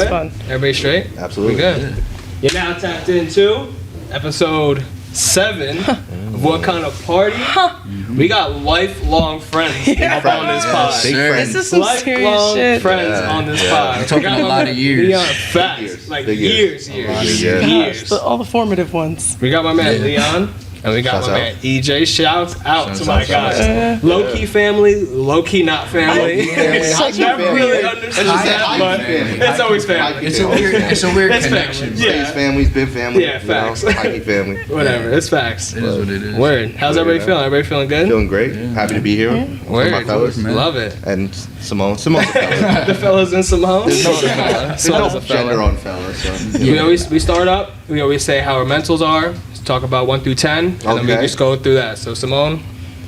good? fun. Everybody straight? Absolutely. We good. You're now tapped into episode 7 of What Kind of Party? We got lifelong friends up on this pod. Big Sure. friends. This is some Lifelong serious shit. friends on this pod. We're talking a lot of years. Leon, facts. Like years. Gosh, all the formative ones. We got my man Leon. And we got Shouts my man EJ. Shouts out to my guys. Lowkey family, Lowkey not family. I never really understood that, but it's always family. It's a weird connection. Yeah. Space family's been family. Yeah, facts. Highkey family. Whatever, it's facts. It is what it is. Word. How's everybody feeling? Everybody feeling good? Feeling great. Happy to be here. With Word. my fellas. Man. Love it. And Simone. Simone's a fella. The fellas in Simone. There's no Simone's a gender fella. on fella. So. We start up. We always say how our mentals are. Talk about 1 through 10, and then we Okay. just go through that. So Simone,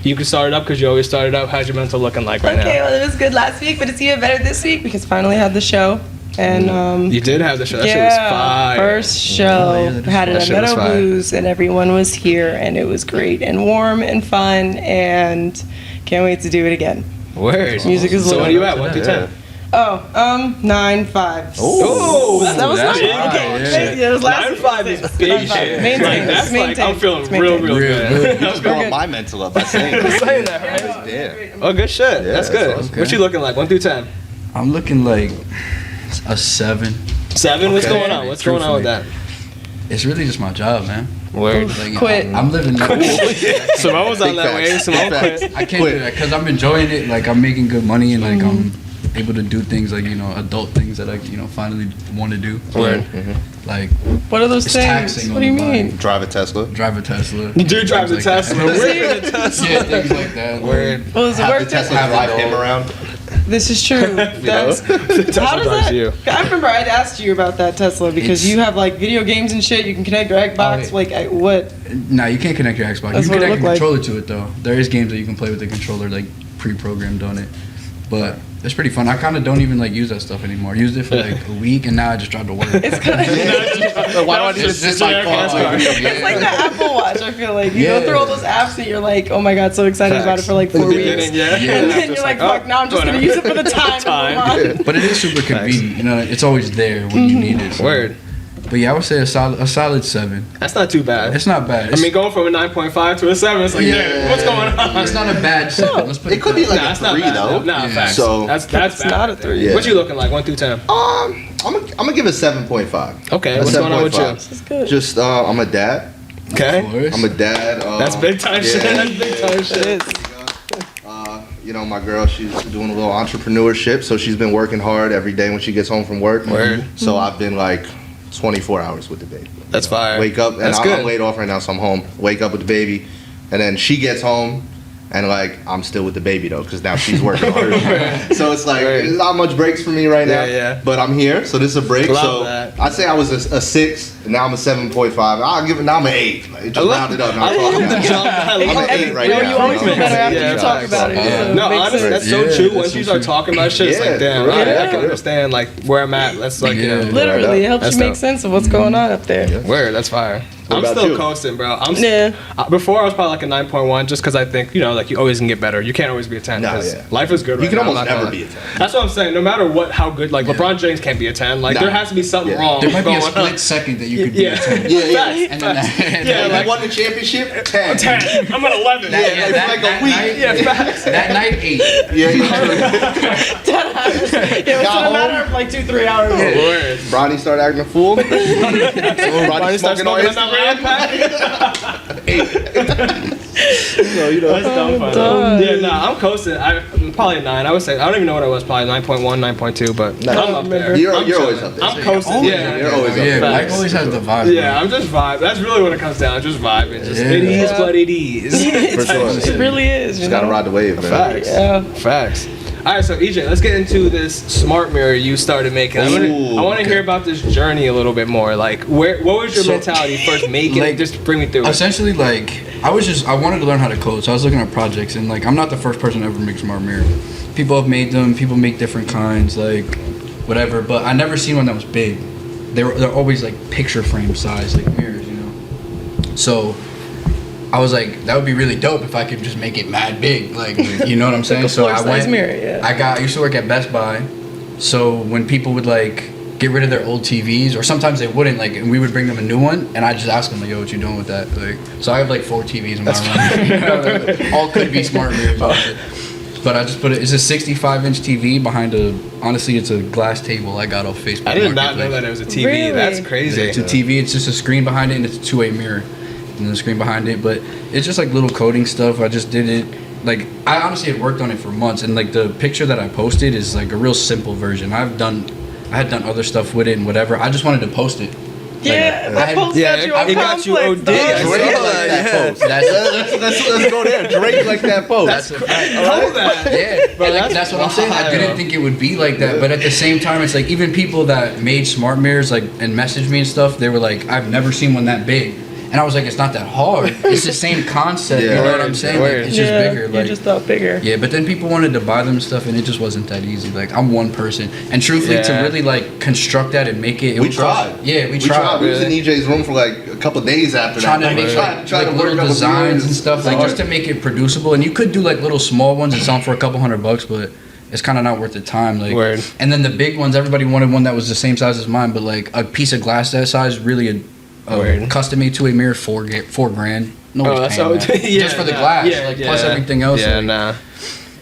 you can start it up because you always started up. How's your mental looking like right Okay, now? well, it was good last week, but it's even better this week because finally had the show. And You did have the show. That shit was fire. first show had it That at shit was Meadow fire. Blues, and everyone was here, and it was great and warm and fun, and can't wait to do it again. Word. Music is So lit. what are you at? 1 through 10? 9.5. Oh, That was that's nice. high. Okay, yeah, it was last 9.5 is big 9.5. shit. Maintain. Like, that's like, I'm Maintain. feeling Maintain. real good. You just brought my mental up by saying that. Saying that, right? Yeah. Oh, good shit. Yeah, That's good. that's What you looking like? 1 through 10? I'm looking like a 7. 7? What's Okay. going on? What's going on with that? It's really just my job, man. Word. Like, Quit. I'm living that. Simone was on Big that way. facts. Simone Big quit. facts. I can't do that because I'm enjoying it. Like I'm making good money and like I'm able to do things like adult things that I finally want to do. Word. Like What are those It's things? taxing What do you on the body. mean? Drive a Tesla. drive a Tesla. You do drive the things like Tesla. that. We're in the Tesla. Yeah, things like that. Word. Well, does it Have work? the Tesla drive him around. This is true. That's, The Tesla how does drives that? you. I remember I'd asked you about that Tesla because It's- you have like video games and shit. You can connect your Xbox. yeah. Like what? Nah, you can't connect your Xbox. That's You what can it connect looked your like. controller to it though. There is games that you can play with the controller like pre-programmed on it. But it's pretty fun. I kind of don't even like use that stuff anymore. I used it for like a week and now I just tried to work. It's kind of. Why do I need to sit my car? It's like the Apple Watch. I feel like you Yeah. go through all those apps and you're like, oh my god, so excited about it for like 4 weeks. Yeah. And then you're like, fuck, now I'm just gonna use it for the time. and move on. But it is super convenient. You know, it's always there when you need it. So. Word. But yeah, I would say a solid 7. That's not too bad. It's not bad. I mean, going from a 9.5 to a 7, it's like, yeah, what's going on? It's not a bad 7. Let's put It could be like Nah, a it's not 3 bad. though. Nah, Yeah. facts. So- that's It's bad. not a 3. Yeah. What you looking like? 1 through 10. I'm gonna give it 7.5. Okay, A what's going on with 7.5. you? This is good. Just I'm a dad. Okay. I'm a dad. That's big time shit. yeah. That's big time shit. My girl, she's doing a little entrepreneurship, so she's been working hard every day when she gets home from work. Word. So I've been like 24 hours with the baby. That's fire. Wake up, and That's I'm good. laid off right now, so I'm home. Wake up with the baby, and then she gets home, and like I'm still with the baby though, because now she's working hard. So it's like Right. there's not much breaks for me right now. Yeah. But I'm here, so this is a break. Love so that. I'd say I was a 6, and now I'm a 7.5. I'll give it. Now I'm an 8. Like, just round it up. Now I love talking the about- jump. I I'm love an it. 8 right You know, now. you always feel better after Yeah, you talk facts. about it. Yeah. So it No, makes honestly, sense. that's so Yeah, true. that's Once so you start true. talking about shit, it's Yeah, like, damn, for real. I can understand like where I'm at. That's like, Yeah. Literally, it helps That's you make dope. sense of what's going on up there. word. That's fire. What I'm about still you? coasting, bro. Yeah. Before I was probably like a 9.1, just because I think like you always can get better. You can't always be a 10. No, 'cause yeah. Life is good. You right can now, I'm almost not gonna never lie. be a 10. That's what I'm saying. No matter how good, like LeBron James can't be a 10. Like Nah. there has to be something Yeah. wrong. There might be a going split on. second that you could be Yeah. a 10. Yeah. And then Yeah, You like won the championship. 10. 10. I'm at 11. Yeah, it's like a week. Night, Yeah, facts. that night 8. Yeah. Yeah, it's in a matter of like 2-3 hours. Word. Bronny started acting a fool. Bronny Starts smoking on smoking on that Instagram. pack. So, That's dumb funny. done. Yeah, nah, I'm coasting. I'm probably a 9. I would say I don't even know what I was. Probably 9.1, 9.2, but I'm up there. You're I'm always chilling. up there. I'm coasting. Yeah, You're always up Yeah, there. Mike Facts. always has the vibe. Yeah, I'm just vibe. That's really what it comes down. Just vibing. Just Yeah. it is Yeah. what it is. For sure. It really is. You Just gotta know? ride the wave, man. Facts. Yeah. Facts. All right, so EJ, let's get into this smart mirror you started making. I want to hear about this journey a little bit more. Like, what was your So, mentality first making? like, just bring me through it. Essentially, like, I wanted to learn how to code, so I was looking at projects, and like, I'm not the first person to ever make smart mirror. People have made them, people make different kinds, like, whatever, but I never seen one that was big. They're always like picture frame size, like mirrors, you know? So, I was like, that would be really dope if I could just make it mad big, like, you know what I'm saying? So I Size went, mirror, yeah. I used to work at Best Buy, so when people would like get rid of their old TVs, or sometimes they wouldn't, like, and we would bring them a new one, and I just ask them, like, yo, what you doing with that? Like, so I have like 4 TVs in my room. All could be smart mirrors. But I just put it. It's a 65-inch TV behind honestly, it's a glass table I got off Facebook. I did not know that it was a TV. Really? That's crazy. It's a TV. It's just a screen behind it, and it's a two-way mirror, and the screen behind it. But it's just like little coding stuff. I just did it. Like, I honestly had worked on it for months, and like the picture that I posted is like a real simple version. I had done other stuff with it and whatever. I just wanted to post it. Yeah, that post got you on it got you complex, OD. dog. I Drake saw like that that, post. Let's go there. Drake like that post. That's a fact. know that. Yeah, Bro, and, like, that's what I'm saying. I didn't think it would be like that, but at the same time, it's like even people that made smart mirrors, like, and messaged me and stuff, they were like, "I've never seen one that big," and I was like, "It's not that hard. It's the same concept. Yeah. You know what I'm saying? Like, it's just bigger. You Like, just thought bigger. yeah." But then people wanted to buy them stuff, and it just wasn't that easy. Like, I'm one person, and truthfully, to Yeah. really like construct that and make it, We tried. Yeah, we We tried. was in EJ's room for like a couple days after Trying that. to make Trying to like work little up with designs the and stuff, like just to make it producible. And you could do like little small ones and sell them for a couple $100, but it's kind of not worth the time. Like, Word. and then the big ones, everybody wanted one that was the same size as mine, but like a piece of glass that size, really a Word. custom made two-way mirror, $4,000. Nobody's that's paying so that. Just for the glass, plus everything else. Yeah, like, nah.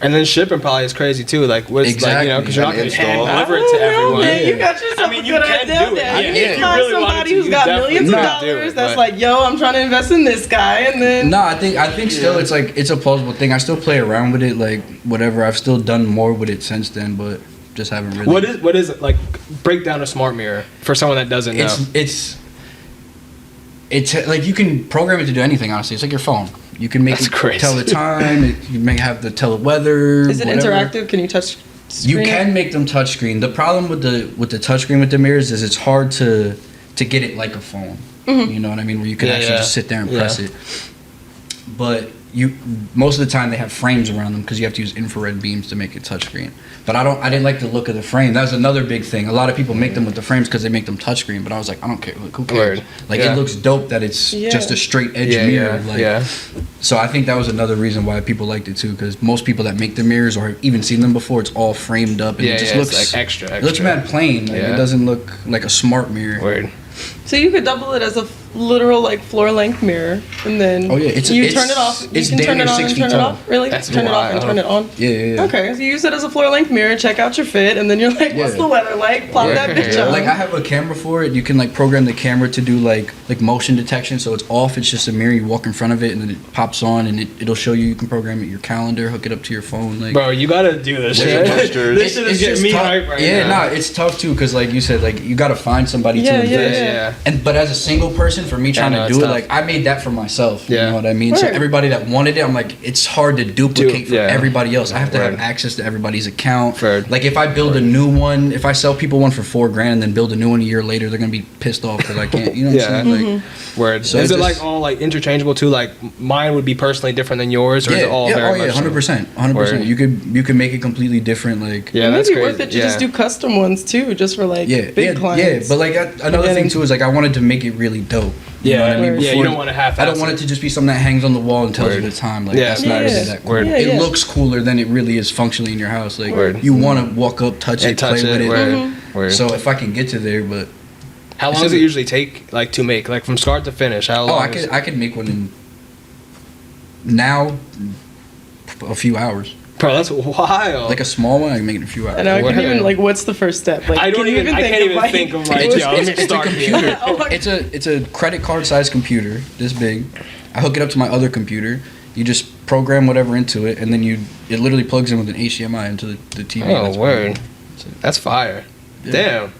And then shipping probably is crazy too. Like, what's like, Exactly. you know, because you're not And going to install. hand deliver it to everyone. Man, you got yourself I mean, a you good can idea do it. there. Yeah, You if you find really wanted somebody to, who's you got definitely millions of could do dollars it, that's but- like, yo, I'm trying to invest in this guy, and then No, I think still it's like it's a plausible thing. I still play around with it, like whatever. I've still done more with it since then, but just haven't really. What is it like? Break down a smart mirror for someone that doesn't know. It's like you can program it to do anything. Honestly, it's like your phone. You can make That's it crazy. tell the time. You may have the tell the weather. is it whatever. interactive? Can you touch? You screen can it? make them touchscreen. The problem with the touchscreen with the mirrors is it's hard to get it like a phone. You know what I mean? Where you can Yeah, actually yeah. just sit there and Yeah. press it. But most of the time they have frames around them because you have to use infrared beams to make it touchscreen. But I didn't like the look of the frame. That was another big thing. A lot of people make them with the frames because they make them touchscreen. But I was like, I don't care. Like, who cares? Word. Like Yeah. it looks dope that it's Yeah. just a straight edge Yeah, mirror. yeah, Like, yeah. So I think that was another reason why people liked it too. Because most people that make the mirrors or have even seen them before, it's all framed up and Yeah, it just yeah, looks it's like extra. It looks mad plain. Like Yeah. it doesn't look like a smart mirror. Word. So you could double it as a literal like floor length mirror, and then Oh, yeah, you turn it off. You it's can damn turn it near on 6 and feet turn it tall. off. Really? That's turn it off and wild. turn it on. Yeah. Okay, so you use it as a floor length mirror. Check out your fit, and then you're like, "What's Yeah. the weather like?" Plop that bitch Yeah. on. Like I have a camera for it. You can like program the camera to do like motion detection. So it's off. It's just a mirror. You walk in front of it and then it pops on and it'll show you. You can program it your calendar, hook it up to your phone. Like Bro, you gotta do this With shit. your gestures. This shit is it's getting just me tough. hype right yeah, now. nah, it's tough too because like you said, like you gotta find somebody Yeah, to yeah, invest. yeah. And but as a single person, for me trying no, to it's do it, tough. like I made that for myself. You Yeah. know what I mean? So Word. everybody that wanted it, I'm like, it's hard to duplicate for yeah. everybody else. I have to Word. have access to everybody's account. Word. Like if I build a new one, if I sell people one for $4,000 and then build a new one a year later, they're gonna be pissed off because I can't. You know what Yeah. I'm saying? Like, Word. So Is it it like just- all like interchangeable too? Like mine would be personally different than yours, or is it all very much? 100%. Word. You could make it completely different. Like Yeah, it may that's be crazy. worth it to yeah. just do custom ones too, just for like big clients. But like another And thing then- too is like I wanted to make it really dope. You know what I mean? Yeah, you Before- don't want to have. I don't want it to just be something that hangs on the wall and tells Word. you the time. Like Yeah. that's not really Yeah. that cool. Word. Yeah, It yeah. looks cooler than it really is functionally in your house. Like Word. you want to walk up, touch and it, touch play it. with it. Word. Word. So if I can get to there, but how long does it usually take, like, to make, like, from start to finish? How long? I could make one in now a few hours. Bro, that's wild. Like a small one, I can make it in a few hours. and I Word. can even like, what's the first step? Like, I don't can you even. I can't even think of like, It's yo, let me just- it's a start computer. here. Oh my- It's a credit card sized computer this big. I hook it up to my other computer. You just program whatever into it, and then it literally plugs in with an HDMI into the TV. Oh, That's word. it. That's fire. Yeah. Damn.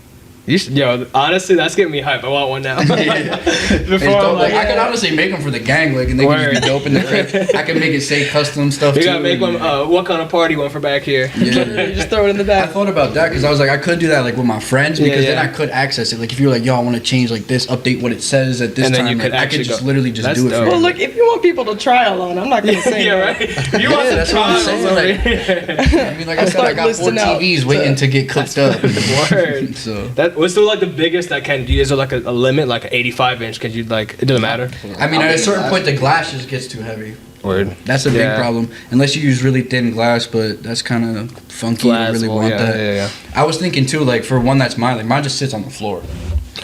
You should, yo, honestly, that's getting me hype. I want one now. It's Before dope. I'm like, I could honestly make them for the gang, like, and they can Word. just be dope in the crib. I can make it say custom stuff we too. gotta make one. and- What kind of party one for back here? yeah. You just throw it in the I back. thought about that because I was like, I could do that like with my friends because Yeah, then yeah. I could access it. Like if you're like, yo, I want to change like this, update what it says at this And then time. you could like, I actually could just go- literally just That's do it. dope. For Well, you. look, if you want people to trial on, I'm not gonna say Yeah, no. right. You want some that's what I'm trials saying, over like- here. I mean, like I I'll said, I start got 4 listing out. TVs waiting to get cooked up. Word. So That what's the like the biggest that can do? Is there like a limit, like an 85 inch? Cause you like it doesn't matter. I mean, at a certain point, the glass just gets too heavy. Word. That's a big Yeah. problem. Unless you use really thin glass, but that's kind of funky. You don't really Flexible, want yeah, that. yeah. I was thinking too, like for one that's mine, like mine just sits on the floor.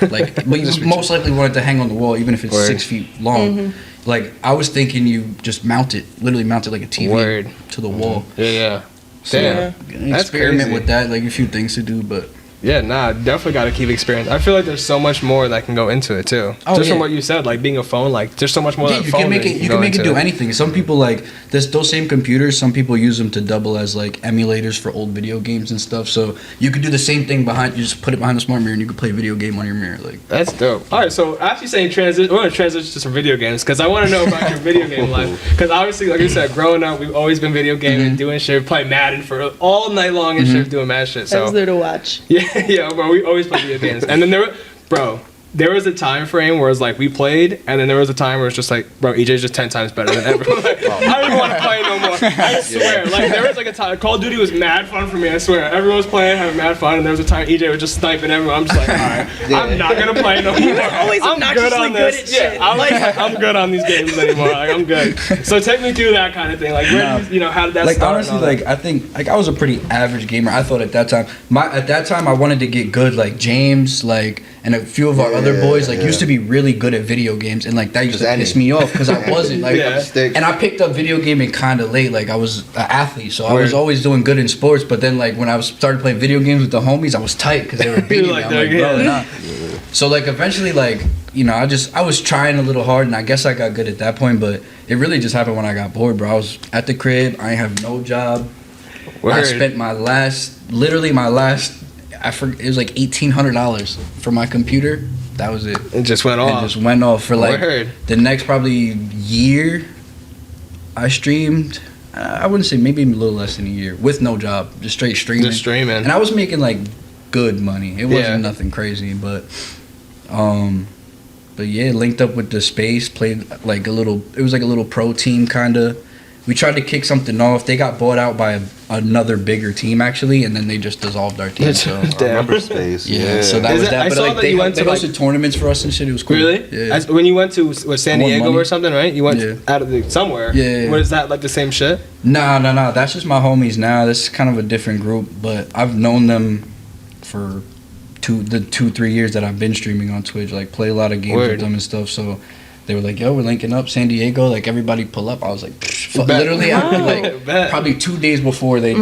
Like, but you most likely want it to hang on the wall, even if it's Word. 6 feet long. Like I was thinking, you just literally mount it like a TV Word. to the wall. Yeah. So, Damn. That's experiment crazy. with that. Like a few things to do, but Yeah, nah, definitely got to keep experience. I feel like there's so much more that can go into it too. Oh, Just from yeah. what you said, like being a phone, like there's so much more. yeah, than a you phone can make that it. You go can make it into do anything. Some people like those same computers. Some people use them to double as like emulators for old video games and stuff. So you could do the same thing behind. You just put it behind the smart mirror, and you could play a video game on your mirror. Like That's dope. All right, so after saying transition, we're gonna transition to some video games because I want to know about your video game life. Because obviously, like you said, growing up, we've always been video gaming, doing shit, play Madden for all night long and shit, doing mad shit. I was So there to watch. yeah, bro, we always play video games. And then there was a time frame where it's like we played, and then there was a time where it's just like, bro, EJ's just 10 times better than everyone. Like, I don't even want to play no more. I swear. Like there was like a time Call of Duty was mad fun for me. I swear. Everyone was playing, having mad fun, and there was a time EJ was just sniping everyone. I'm just like, all right, I'm not gonna play no more. always I'm good obnoxiously on good this. at shit. Yeah, I'm good on these games anymore. Like I'm good. So take me through that kind of thing. Like where did how did that like start? honestly, and all like that? I think like I was a pretty average gamer. I thought at that time, I wanted to get good. Like James, like and a few of our other boys, like used to be really good at video games, and like that used to piss me off because I wasn't like. Yeah. And I picked up video gaming kind of late. Like I was an athlete, so I was always doing good in sports. But then like when I started playing video games with the homies, I was tight because they were beating me. I'm like, bro, nah. So like eventually, like I was trying a little hard, and I guess I got good at that point. But it really just happened when I got bored, bro. I was at the crib. I ain't have no job. Word. I spent my last, it was like $1,800 for my computer. That was it. It just went off. It just went off for like Word. the next probably year. I streamed. I wouldn't say maybe a little less than a year with no job, just straight streaming. Just streaming. And I was making like good money. It wasn't Yeah. nothing crazy, but yeah, linked up with the space. Played like a little. It was like a little pro team kind of. We tried to kick something off. They got bought out by another bigger team actually, and then they just dissolved our team. So. I remember Space. Yeah, so that Is was it- that. I But saw like that they you went to, hosted tournaments for us and shit. It was cool. Really? Yeah. When you went to San I won Diego money. or something, right? You went Yeah. out of somewhere. Yeah. What is that, like the same shit? No. That's just my homies now. That's kind of a different group, but I've known them for 2-3 years that I've been streaming on Twitch. Like play a lot of games Word. with them and stuff. So they were like, "Yo, we're linking up San Diego. Like everybody pull up." I was like, Bet. literally, like Bet. probably 2 days before they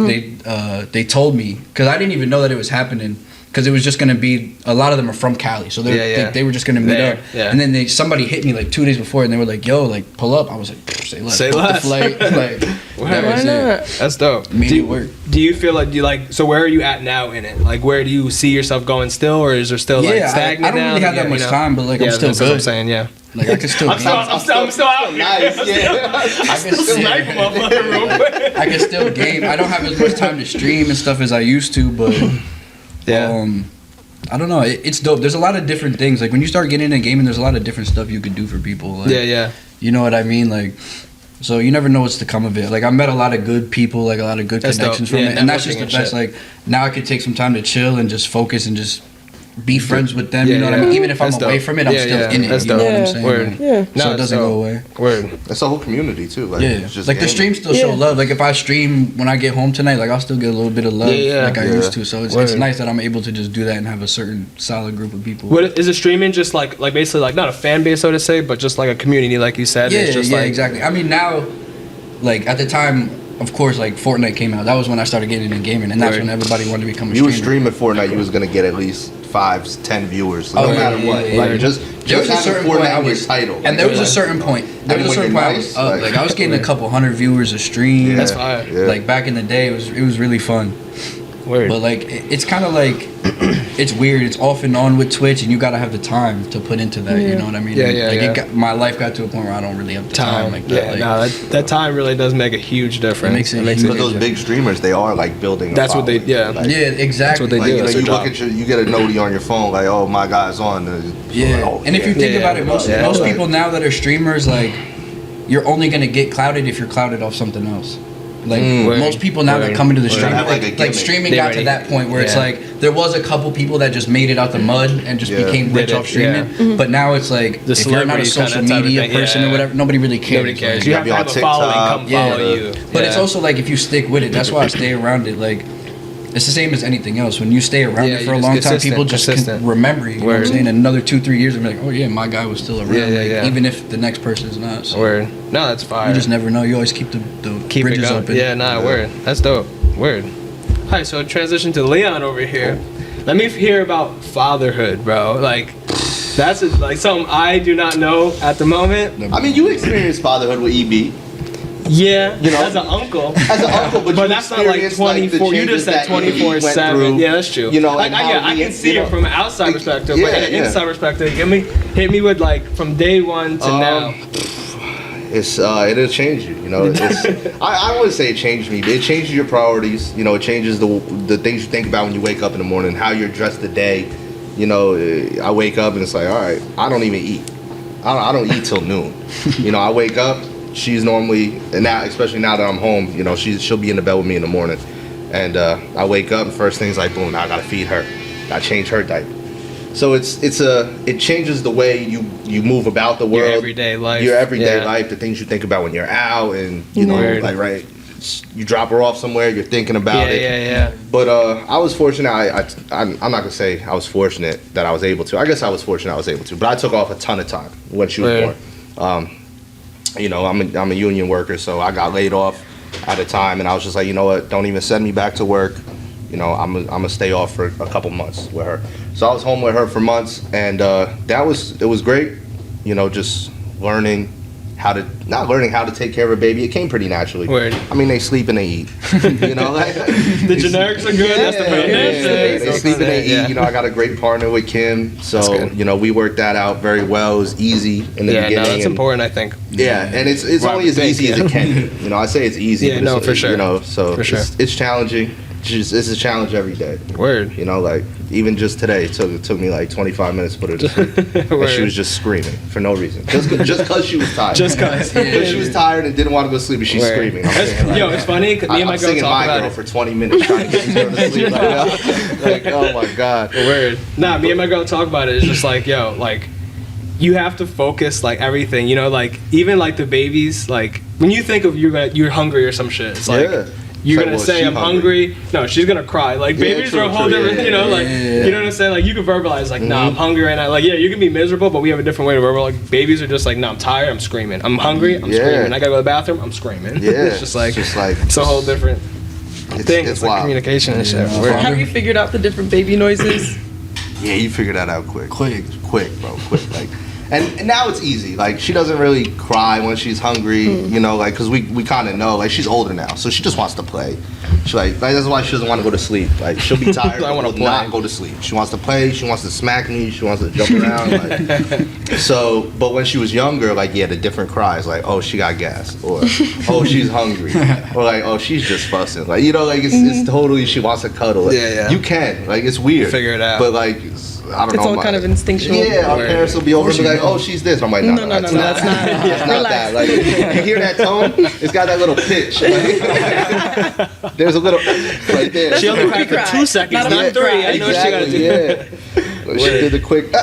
told me because I didn't even know that it was happening. Because it was just gonna be a lot of them are from Cali, so they were just gonna meet There, up. yeah. And then somebody hit me like 2 days before, and they were like, "Yo, like pull up." I was like, "Say less." Say Booked less. The flight, like that Why was not? it. That's dope. Made do, it work. do you feel like so where are you at now in it? Like where do you see yourself going still, or is there still like Yeah, stagnant I don't now? really have that much time, but like I'm still that's what I'm good. saying, yeah. Like I can still. I'm still out here. Nice, yeah. I can still, Snipe motherfucker real quick. I can still game. I don't have as much time to stream and stuff as I used to, but Yeah. I don't know. It's dope. There's a lot of different things. Like when you start getting into gaming, there's a lot of different stuff you could do for people. Like, Yeah. You know what I mean? Like, so you never know what's to come of it. Like I met a lot of good people, like a lot of good That's connections dope. from Yeah, it, and that's just networking the and best. shit. Like now I could take some time to chill and just focus and just be friends with them. Yeah, you know what I yeah. mean? Even if I'm That's away dope. from it, I'm Yeah, still yeah. in it. That's You know dope. what I'm Yeah. saying? Word. Like, Yeah. so No, it doesn't so- go away. Word. That's a whole community too. Like, Yeah, it's just like the gaming. streams still show Yeah. love. Like if I stream when I get home tonight, like I'll still get a little bit of love, Yeah. like I Yeah. used to. So it's Word. nice that I'm able to just do that and have a certain solid group of people. What is it streaming just like basically like not a fan base so to say, but just like a community like you said? Yeah, It's just yeah, like, exactly. I mean now, like at the time, of course, like Fortnite came out. That was when I started getting into gaming, and that's Word. when everybody wanted to become a You were streamer. streaming Fortnite, you was gonna get at least 5-10 viewers, no Oh, yeah, matter yeah, what. yeah, Like yeah. just There was a having certain point I Fortnite in your was, title. and there was a certain point. There was a when certain you're point I was nice, up. Like I was getting a couple hundred viewers a stream. Yeah, That's fire. yeah. Like back in the day, it was really fun. Word. But like it's kind of like it's weird. It's off and on with Twitch, and you gotta have the time to put into that. You Yeah. know what I mean? Yeah, And, yeah, like yeah. my life got to a point where I don't really have the time, like that. yeah, Like, no, that time really does make a huge difference. makes it makes huge. But those big streamers, they are like building. That's what they- yeah. Like, yeah, exactly. they Like, do. you know, That's you their look job. at you get a noti on your phone, like, oh, my guy's on. Yeah, Like, oh, and if you yeah. think Yeah, about it, most yeah. people now that are streamers, like you're only gonna get clouded if you're clouded off something else. Like Word. most people now that Word. come into the Word. streaming, Have, like, a like gimmick. streaming They got already- to that point where it's yeah. like there was a couple people that just made it out the mud and just Yeah. became rich Did it, off streaming. yeah. But now it's like The if you're not a celebrities kinda social type of media thing, person yeah. or whatever, nobody really cares. Nobody cares. Like, You Yeah, have be to on have a following TikTok. come Yeah. follow you. But Yeah. it's also like if you stick with it, that's why I stay around it. Like it's the same as anything else. When you stay around Yeah, it you for a just long time, consistent, people just consistent. can remember you. You know what I'm Word. saying? In another 2-3 years, I'm like, oh yeah, my guy was still around. Yeah, yeah, like, yeah. Even if the next person's not. So Word. No, that's fire. you just never know. You always keep the Keep it bridges going. open. Yeah, nah, word. That's dope. Word. All right, so transition to Leon over here. Let me hear about fatherhood, bro. Like, that's like something I do not know at the moment. I mean, you experienced fatherhood with EB Yeah, You know? as an uncle. as an uncle, but, But you that's not like experienced, the 24. You changes just said that EB went 24/7. through, Yeah, that's true. You know, like and I how we, can see you it know, from an outside perspective, but yeah, in an yeah. inside perspective, hit me with like from day one to now. It'll change you. You know, I wouldn't say it changed me, but it changes your priorities. You know, it changes the things you think about when you wake up in the morning, how you're dressed the day. You know, I wake up and it's like, all right, I don't even eat. I don't eat till noon. You know, I wake up. She's normally, and now, especially now that I'm home, you know, she'll be in the bed with me in the morning, and I wake up and first thing's like, boom, now I gotta feed her, gotta change her diaper. So it changes the way you move about the world, Your everyday life. your everyday Yeah. life, the things you think about when you're out, and you know, Word. like right, you drop her off somewhere, you're thinking about Yeah, it. yeah. But I was fortunate. I'm not gonna say I was fortunate that I was able to. I guess I was fortunate I was able to. But I took off a ton of time when she was Right. born. You know, I'm a union worker, so I got laid off at a time, and I was just like, you know what? Don't even send me back to work. You know, I'm gonna stay off for a couple months with her. So I was home with her for months, and it was great. You know, just not learning how to take care of a baby. It came pretty naturally. Word. I mean, they sleep and they eat. You know, like The generics are good. That's the foundation. They sleep and they Yeah. eat. You know, I got a great partner with Kim, That's so good. you know we worked that out very well. It was easy in the Yeah, beginning. no, that's and- important, I think. Yeah, and it's Well, only as I think, easy as yeah. it can be. You know, I say it's easy. Yeah, but no, it's, for sure. You know, so For sure. it's challenging. It's a challenge every day. Word. You know, like even just today, it took me like 25 minutes to put her to sleep, and Word. she was just screaming for no reason, just because she was tired. Just 'cause. Because she was tired and didn't want to go to sleep, and she's Word. screaming. I'm That's- saying, like, yo, it's funny. 'Cause me and my I'm girl singing talk My about Girl it. for 20 minutes trying to get her to sleep. Like, oh my god. Word. Nah, me and my girl talk about it. It's just like, yo, like, you have to focus like everything. You know, like even like the babies. Like when you think of you're hungry or some shit, it's like. Yeah. You're It's like, gonna well, say she I'm hungry. No, she's gonna cry. Like Yeah, babies true, are a whole true, different. yeah, You know, like yeah. you know what I'm saying. Like you can verbalize like, nah, I'm hungry right now. Like yeah, you can be miserable, but we have a different way to verbalize. Like babies are just like, nah, I'm tired. I'm screaming. I'm hungry. I'm Yeah. screaming. I gotta go to the bathroom. I'm screaming. Yeah. it's just like it's it's a whole different thing. It's like wild. communication and shit. Yeah. Word. Have you figured out the different baby noises? Yeah, you figure that out quick, bro, quick. Like, and now it's easy. Like, she doesn't really cry when she's hungry, you know, like, cause we kind of know, like, she's older now, so she just wants to play. She like that's why she doesn't want to go to sleep. Like, she'll be tired, I but wanna will play. not go to sleep. She wants to play. She wants to smack me. She wants to jump around. Like, so, but when she was younger, like, yeah, the different cries, like, oh, she got gas, or oh, she's hungry, or like, oh, she's just fussing. Like, you know, like it's totally she wants to cuddle. Like, Yeah, yeah. You can, like, it's weird. Figure it out. But like, I don't know. It's all kind of instinctual. Yeah, our Word. parents will be over and be like, you know. "Oh, she's this." I'm like, "No, No, that's no, not. that's not. It's not that." Like, you hear that tone? It's got that little pitch. Like, there's a little right there. She only Quick cried for cry. 2 seconds, Not a not quick 3. cry. I know what she gotta do. Yeah. Like, she did the quick. Like,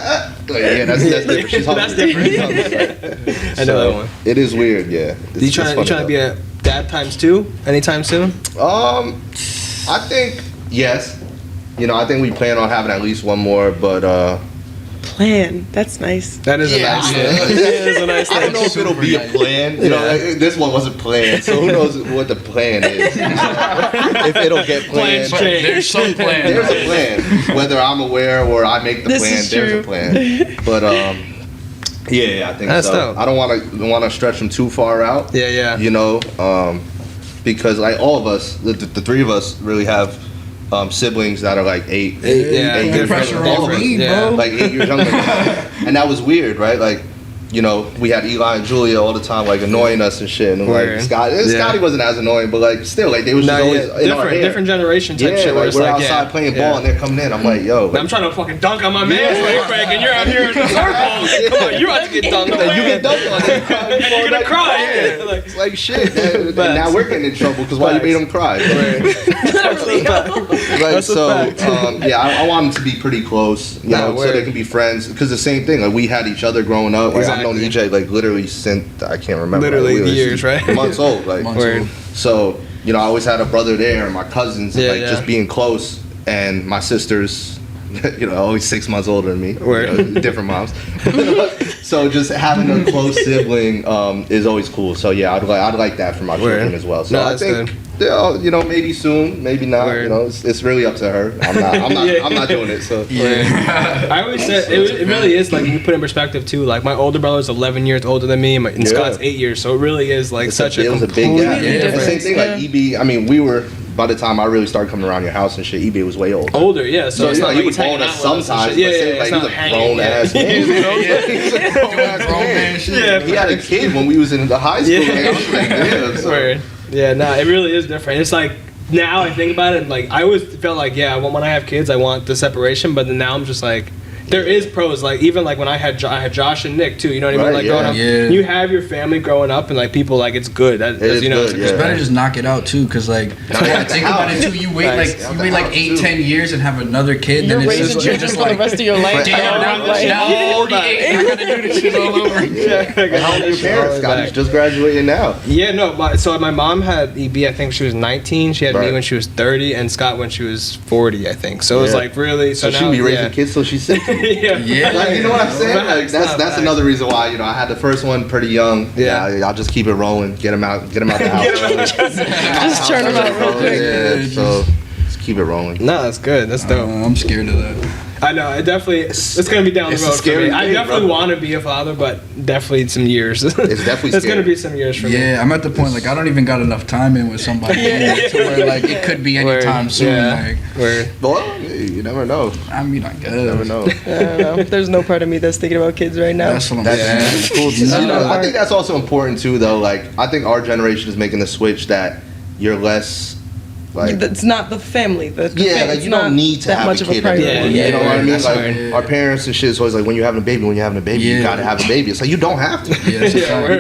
yeah, that's different. She's hungry. That's different. I know that one. It is weird. Yeah. You trying to be a dad times 2 anytime soon? I think yes. You know, I think we plan on having at least one more, but Plan. That's nice. That is a nice thing. Yeah. That is a nice I don't thing. know if it'll be a plan. You know, like, this one wasn't planned, so who knows what the plan is? If it'll get planned. Plans change. There's some plan. There's a plan, whether I'm aware or I make the This plan. is There's true. a plan, but yeah, I think That's so. dope. I don't want to stretch them too far out. Yeah, yeah. You know, because like all of us, the three of us really have siblings that are like eight Yeah, years different, younger. All of us, different, yeah. like 8 years younger, and that was weird, right? Like you know, we had Eli and Julia all the time, like annoying us and shit. And Word. like Scotty wasn't as annoying, but like still, like they was just always in our hair. different generation type shit. Where Like it's we're like, outside playing ball and they're coming in. I'm like, yo, I'm trying to fucking dunk on my man right quick, and you're out here in the circle. Come on, you're about to get dunked on. you get dunked on, and you're gonna cry. Yeah. Like, it's like shit. Man. And now we're getting in trouble because why you made them cry? Like, so yeah, I want them to be pretty close, you know, so they can be friends. Because the same thing, like we had each other growing up. Like I've known EJ like literally since I can't remember. Literally like, years, right? Months old, like. Word. So you know, I always had a brother there, and my cousins, just being close, and my sisters. You know, always 6 months older than me. You know, different moms. So just having a close sibling is always cool. So yeah, I'd like that for my children as well. So I think, you know, maybe soon, maybe not. You know, it's really up to her. I'm not doing it. So I always said it really is like you put in perspective too. Like my older brother's 11 years older than me, and Scott's 8 years. So it really is like it was a big gap. And same thing like EB. I mean, we were. By the time I really started coming around your house and shit, EB was way older. Older, yeah. So it's not like like he would phone us sometimes. Yeah, like, he was a grown ass man. He's a grown ass man. He had a kid when we was in the high school. Like, I was like, damn. So. Yeah, nah, it really is different. It's like now I think about it, like I always felt like when I have kids, I want the separation, but then now I'm just like. There is pros, like even like when I had Josh and Nick too, you know what I mean? Like growing up, you have your family growing up, and like people like it's good. You know, it's better just knock it out too, because like think about it too. You wait like 8-10 years and have another kid, You're then it's raising just children for the rest of your life. Damn, now 48, I'm gonna do this shit all over. How old are your parents? Scotty's just graduating now. Yeah, no. So my mom had EB. I think she was 19. She had me when she was 30, and Scott when she was 40. I think. So it was like really. So she'll be raising kids till she's 60. Yeah. Like, you know what I'm saying? Like, that's another reason why, you know, I had the first one pretty young. Yeah, I'll just keep it rolling. Get him out the house. Just turn him out real quick. Yeah, so just keep it rolling. No, that's good. That's dope. I'm scared of that. I know. It's gonna be down the road for me. I definitely want to be a father, but definitely some years. It's definitely it's gonna be some years for me. Yeah, I'm at the point like I don't even got enough time in with somebody to where like it could be any time soon. Like, well, you never know. I mean, I guess. You never know. I don't know. There's no part of me that's thinking about kids right now. That's what I'm saying. That's cool to see. I think that's also important too, though. Like, I think our generation is making the switch that you're less. Like, it's not the family. Like you don't need to have a kid anymore. You know what I mean? Like our parents and shit is always like, when you're having a baby, you gotta have a baby. It's like you don't have to.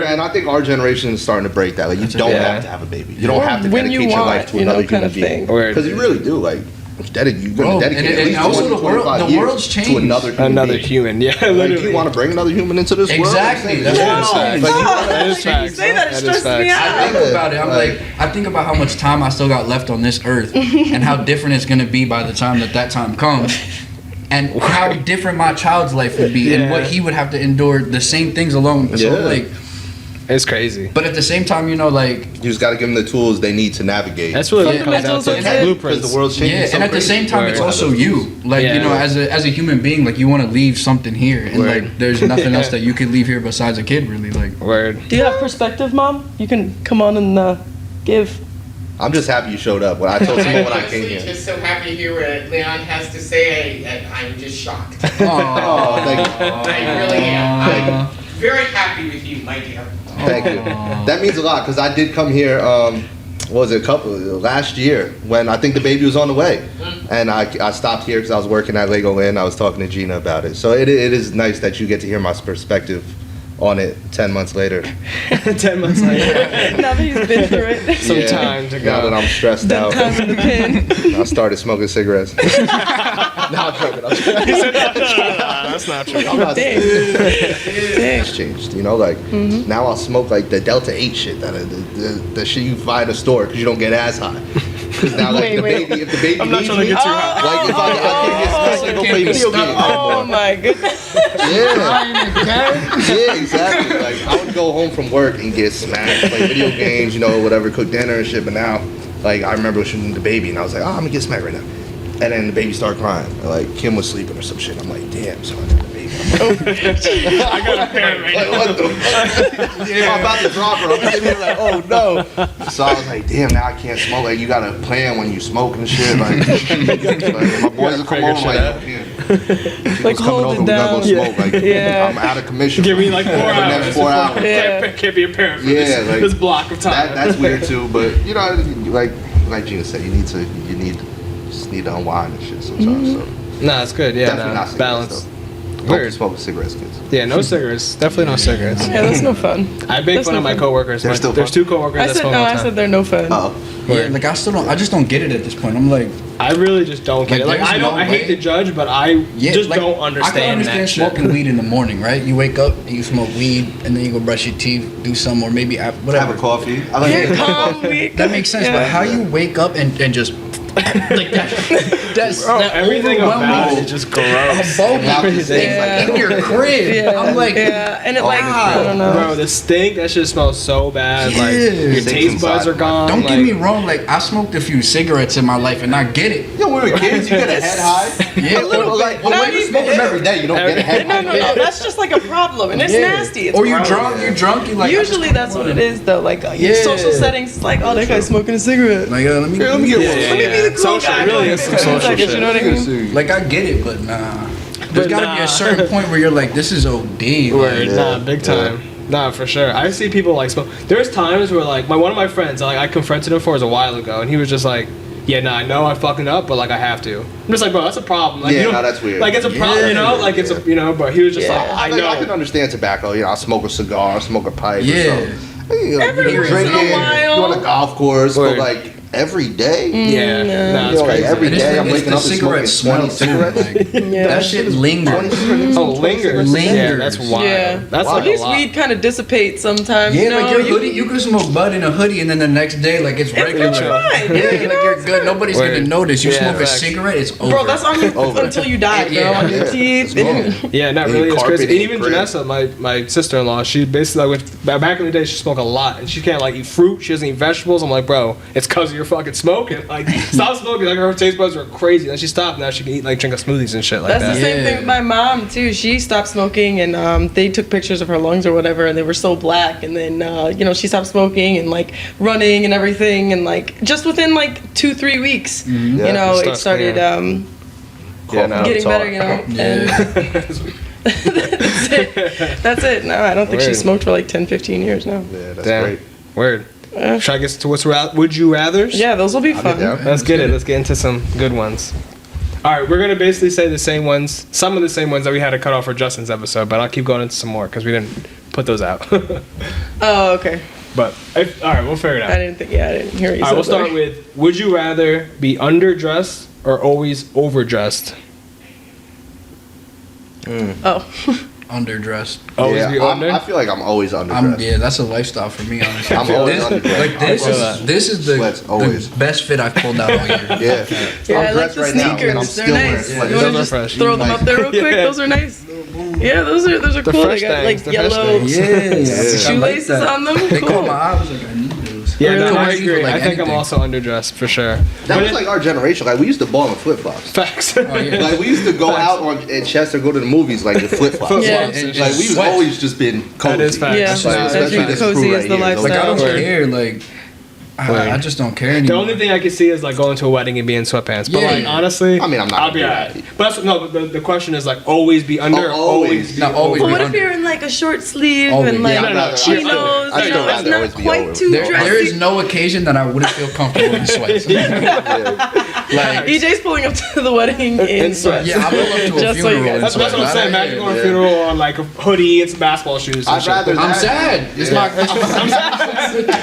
And I think our generation is starting to break that. Like you don't have to have a baby. You don't have to dedicate your life to another human being. Because you really do. Like you're gonna dedicate at least also the world's changed to another human. Yeah, literally. Like, you want to bring another human into this world? Exactly. That's what I'm saying. That is facts. Say that, it stresses me out. I think about it. I'm like, I think about how much time I still got left on this earth, and how different it's gonna be by the time that time comes, and how different my child's life would be, and what he would have to endure the same things alone. So like. It's crazy. But at the same time, you know, like... You just got to give them the tools they need to navigate. That's what it comes down to. Blueprints. Because the world's changing. Yeah, and at the same time, it's also you. Like, you know, as a human being, like, you want to leave something here. And, like, there's nothing else that you could leave here besides a kid, really. Like, Do you have perspective, Mom? You can come on and give. I'm just happy you showed up. When I told someone when I came here. I'm just so happy to hear what Leon has to say. I'm just shocked. Oh, thank you. I really am. I'm very happy with you, my dear. Thank you. That means a lot because I did come here. What was it? Last year when I think the baby was on the way, and I stopped here because I was working at Legoland. I was talking to Gina about it. So it is nice that you get to hear my perspective on it 10 months later. 10 months later. Now that he's been through it. Some time to go. Now that I'm stressed out. Time in the pen. I started smoking cigarettes. Now I'm joking. That's not true. I'm not Dang. It's changed, you know, like now I'll smoke like the Delta 8 shit, the shit you buy in the store because you don't get as high. Because now like if the baby I'm not needs trying to me, get too high. like if I can't get smacked, I go play video games. Oh my goodness. Yeah, exactly. Like I would go home from work and get smacked, play video games, you know, whatever, cook dinner and shit. But now, like I remember shooting the baby and I was like, oh, I'm gonna get smacked right now. And then the baby started crying. Like Kim was sleeping or some shit. I'm like, damn, so I got the baby. I got a parent right now. What the fuck? I'm about to drop her. I'm sitting here like, oh no. So I was like, damn, now I can't smoke. Like you gotta plan when you smoke and shit. Like my boys will come over like, Like, hold it We gotta down. go smoke. Like, Yeah. I'm out of commission. Give me like 4 For the hours. next 4 hours. Yeah. Can't be a parent for Yeah, this, like, this block of time. That's weird too, but you know, like Gina said, you just need to unwind and shit sometimes. So Nah, it's good. Yeah, definitely not cigarettes, balance. though. Weird. Don't smoke cigarettes, kids. Yeah, no cigarettes. Definitely no cigarettes. Yeah, that's no fun. I make That's fun no of my fun. coworkers. They're still There's fun. 2 coworkers I that said smoke no. all the I time. said they're no fun. Oh, Yeah, like I just don't get it at this point. I'm like, I really just don't get it. Like, Like there's I no hate way. to judge, but I yeah, just like, don't understand I can understand that shit. smoking weed in the morning, right? You wake up and you smoke weed, and then you go brush your teeth, do some, or maybe whatever. have a coffee. I like Yeah, to have a calm coffee. week. That makes sense, Yeah. but how you wake up and just like that's Bro, that everything about overwhelming it is just gross. bogus Yeah. in your crib. Yeah. I'm like, yeah, and it like wow. I don't know. Bro, the stink, that shit smells so bad. Like, Yeah. your Stinks taste buds inside. are gone. don't like, get me wrong. Like I smoked a few cigarettes in my life, and I get it. You know, when we were kids, you get a head high. Yeah, A little, like, Not when you even- smoke them every day, you don't get a head No, high. no, that's just like a problem, and it's Yeah. nasty. It's or you gross. drunk, you like. Usually that's what it is, though. Like Yeah. social settings, it's like, oh, that guy's smoking a cigarette. Like let me get Let me be the cool Social, guy. really is some social Like, shit. you know what I mean? Like I get it, but nah. There's But gotta be nah. a certain point where you're like, this is OD. Word, Yeah. nah, big time. Nah, for sure. I see people like smoke. There's times where like one of my friends, like I confronted him for it a while ago, and he was just like, "Yeah, nah, I know I'm fucking up, but like I have to." I'm just like, bro, that's a problem. Like, Yeah, you don't- nah, that's weird. Like it's a problem, you know? Like it's a, you know. But he was just Yeah. like, I I can know. understand tobacco. You know, I smoke a cigar, smoke a pipe. Yeah. Or something. You know, Every you're once in a drinking, while. you on a golf course, Word. but like every day. Yeah, Mm, nah, You it's know, like crazy. every And day I'm it's waking the up and smoking cigarette 20 smell too. cigarettes. Like, Yeah. that shit lingers. Oh, lingers. Lingers. Yeah, that's wild. Yeah. That's Wow. like At least a lot. weed kind of dissipates sometimes. Yeah, you know? like your hoodie, you can smoke bud in a hoodie, and then the next day, like it's regular. It's fine. Yeah, Yeah, you like know, you're it's good. Nobody's Word. gonna notice. You Yeah, smoke a facts. cigarette, it's over. Bro, that's on you Over. until you die, bro. Yeah. On your Yeah. teeth. It's gone. Yeah, not And really. your It's crazy. carpet And in even your crib. Janessa, my sister-in-law, she basically like back in the day she smoked a lot, and she can't like eat fruit. She doesn't eat vegetables. I'm like, bro, it's cause of your fucking smoking. Like, stop smoking. Like her taste buds are crazy. Then she stopped. Now she can eat like drink smoothies and shit like That's that. the same Yeah. thing with my mom too. She stopped smoking, and they took pictures of her lungs or whatever, and they were so black. And then you know, she stopped smoking and like running and everything, and like just within like 2-3 weeks, Yeah, you know, it it starts started Yeah, no, getting it's better. hard. You know, Yeah. and that's it. That's it. No, I don't think she Word. smoked for like 10-15 years now. Yeah, that's Damn. great. Word. Should I get to would you rather's? Yeah, those will be I'll fun. get down. Let's get it. Let's get into some good ones. All right, we're gonna basically say the same ones, some of the same ones that we had to cut off for Justin's episode, but I'll keep going into some more because we didn't put those out. Oh, okay. But all right, we'll figure it out. I didn't think. Yeah, I didn't hear what you All said. right, we'll start there. with: would you rather be underdressed or always overdressed? Oh, Underdressed. Always be under. I feel like I'm always underdressed. Yeah, that's a lifestyle for me, honestly. I'm always this, underdressed. like this I feel is that. this is Sweats, the always. best fit I've pulled out all year. Yeah. yeah, I I'm like dressed the right now, and I'm sneakers. They're still wearing nice. sweats. You Those want to are just fresh. throw them up there real quick? Yeah. Those are nice. Yeah, those are The cool. They fresh got things, like the fresh yellow things. Yeah, shoelaces on them. They Cool. caught my eye. I was like, I need those. Yeah, no, Really? I Like agree. I think I'm anything. also underdressed for sure. That But was it- like our generation. Like we used to ball in flip flops. facts. Oh, yeah. Like we used to go out on in Chester, go to the movies like with flip flops. Flip-flops Yeah. and Like shit. we've Sweat. always just been cozy. That is facts. Yeah, That's Like, facts. that's especially this cozy crew is right the here. lifestyle. Like I don't Word. care. Like I just don't care The anymore. only thing I can see is like going to a wedding and be in sweatpants. But Yeah. like honestly, I mean, I'm not I'll gonna be do alright. that. But that's, no, the question is like always be under, Oh, always always. be Not always But be what if under. you're in like a short sleeve Always. and like Yeah, I'd rather- chinos? I'd You still know, it's rather not always be quite over. too There is dressy. no occasion that I wouldn't feel comfortable in sweats. Like EJ's pulling up to the wedding in sweats. sweats. yeah, I pull up to a Just so you funeral. guys in That's what I'm sweats. saying. I- Imagine going to a yeah. funeral on like a hoodie and some basketball shoes. and I'd shit. rather I'm that. sad. It's my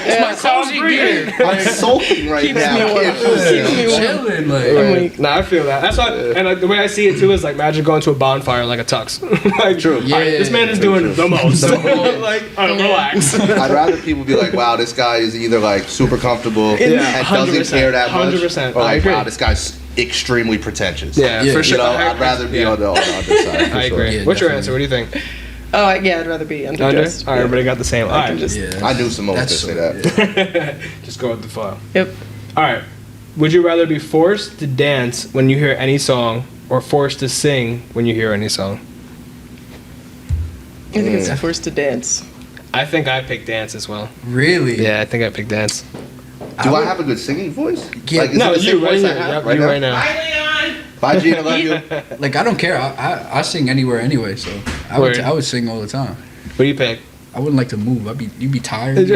Yeah. my cozy gear. I'm sulking right Keeps now. me warm. Can't do it. Keeps me warm. Chilling, like. I'm weak. Nah, I feel that. That's why, and like, the way I see it too is like imagine going to a bonfire in like a tux. Like, True. all right, this man is doing the most. Like, relax. I'd rather people be like, wow, this guy is either like super comfortable Yeah, and doesn't 100%, care that much, 100%. or I like, agree. wow, this guy's extremely pretentious. Yeah, Yeah, for You sure. know, I'd rather be yeah. on the other side. For I sure. agree. Yeah, What's your definitely. answer? What do you think? Oh, yeah, I'd rather be Under? underdressed. All right, everybody got the same. All I can right, just, Yeah. I knew Simone was That's gonna say that. just go with the flow. yep. All right. Would you rather be forced to dance when you hear any song or forced to sing when you hear any song? I think it's forced to dance. I think I picked dance as well. Really? Yeah, I think I picked dance. Do I have a good singing voice? Yeah. Like, is No, it the same you right voice I here. have Yep, you right now. Hi, Leon. Bye, Gina. Love you. Like I don't care. I sing anywhere anyway, so I would sing all the time. What do you pick? I wouldn't like to move. You'd be tired.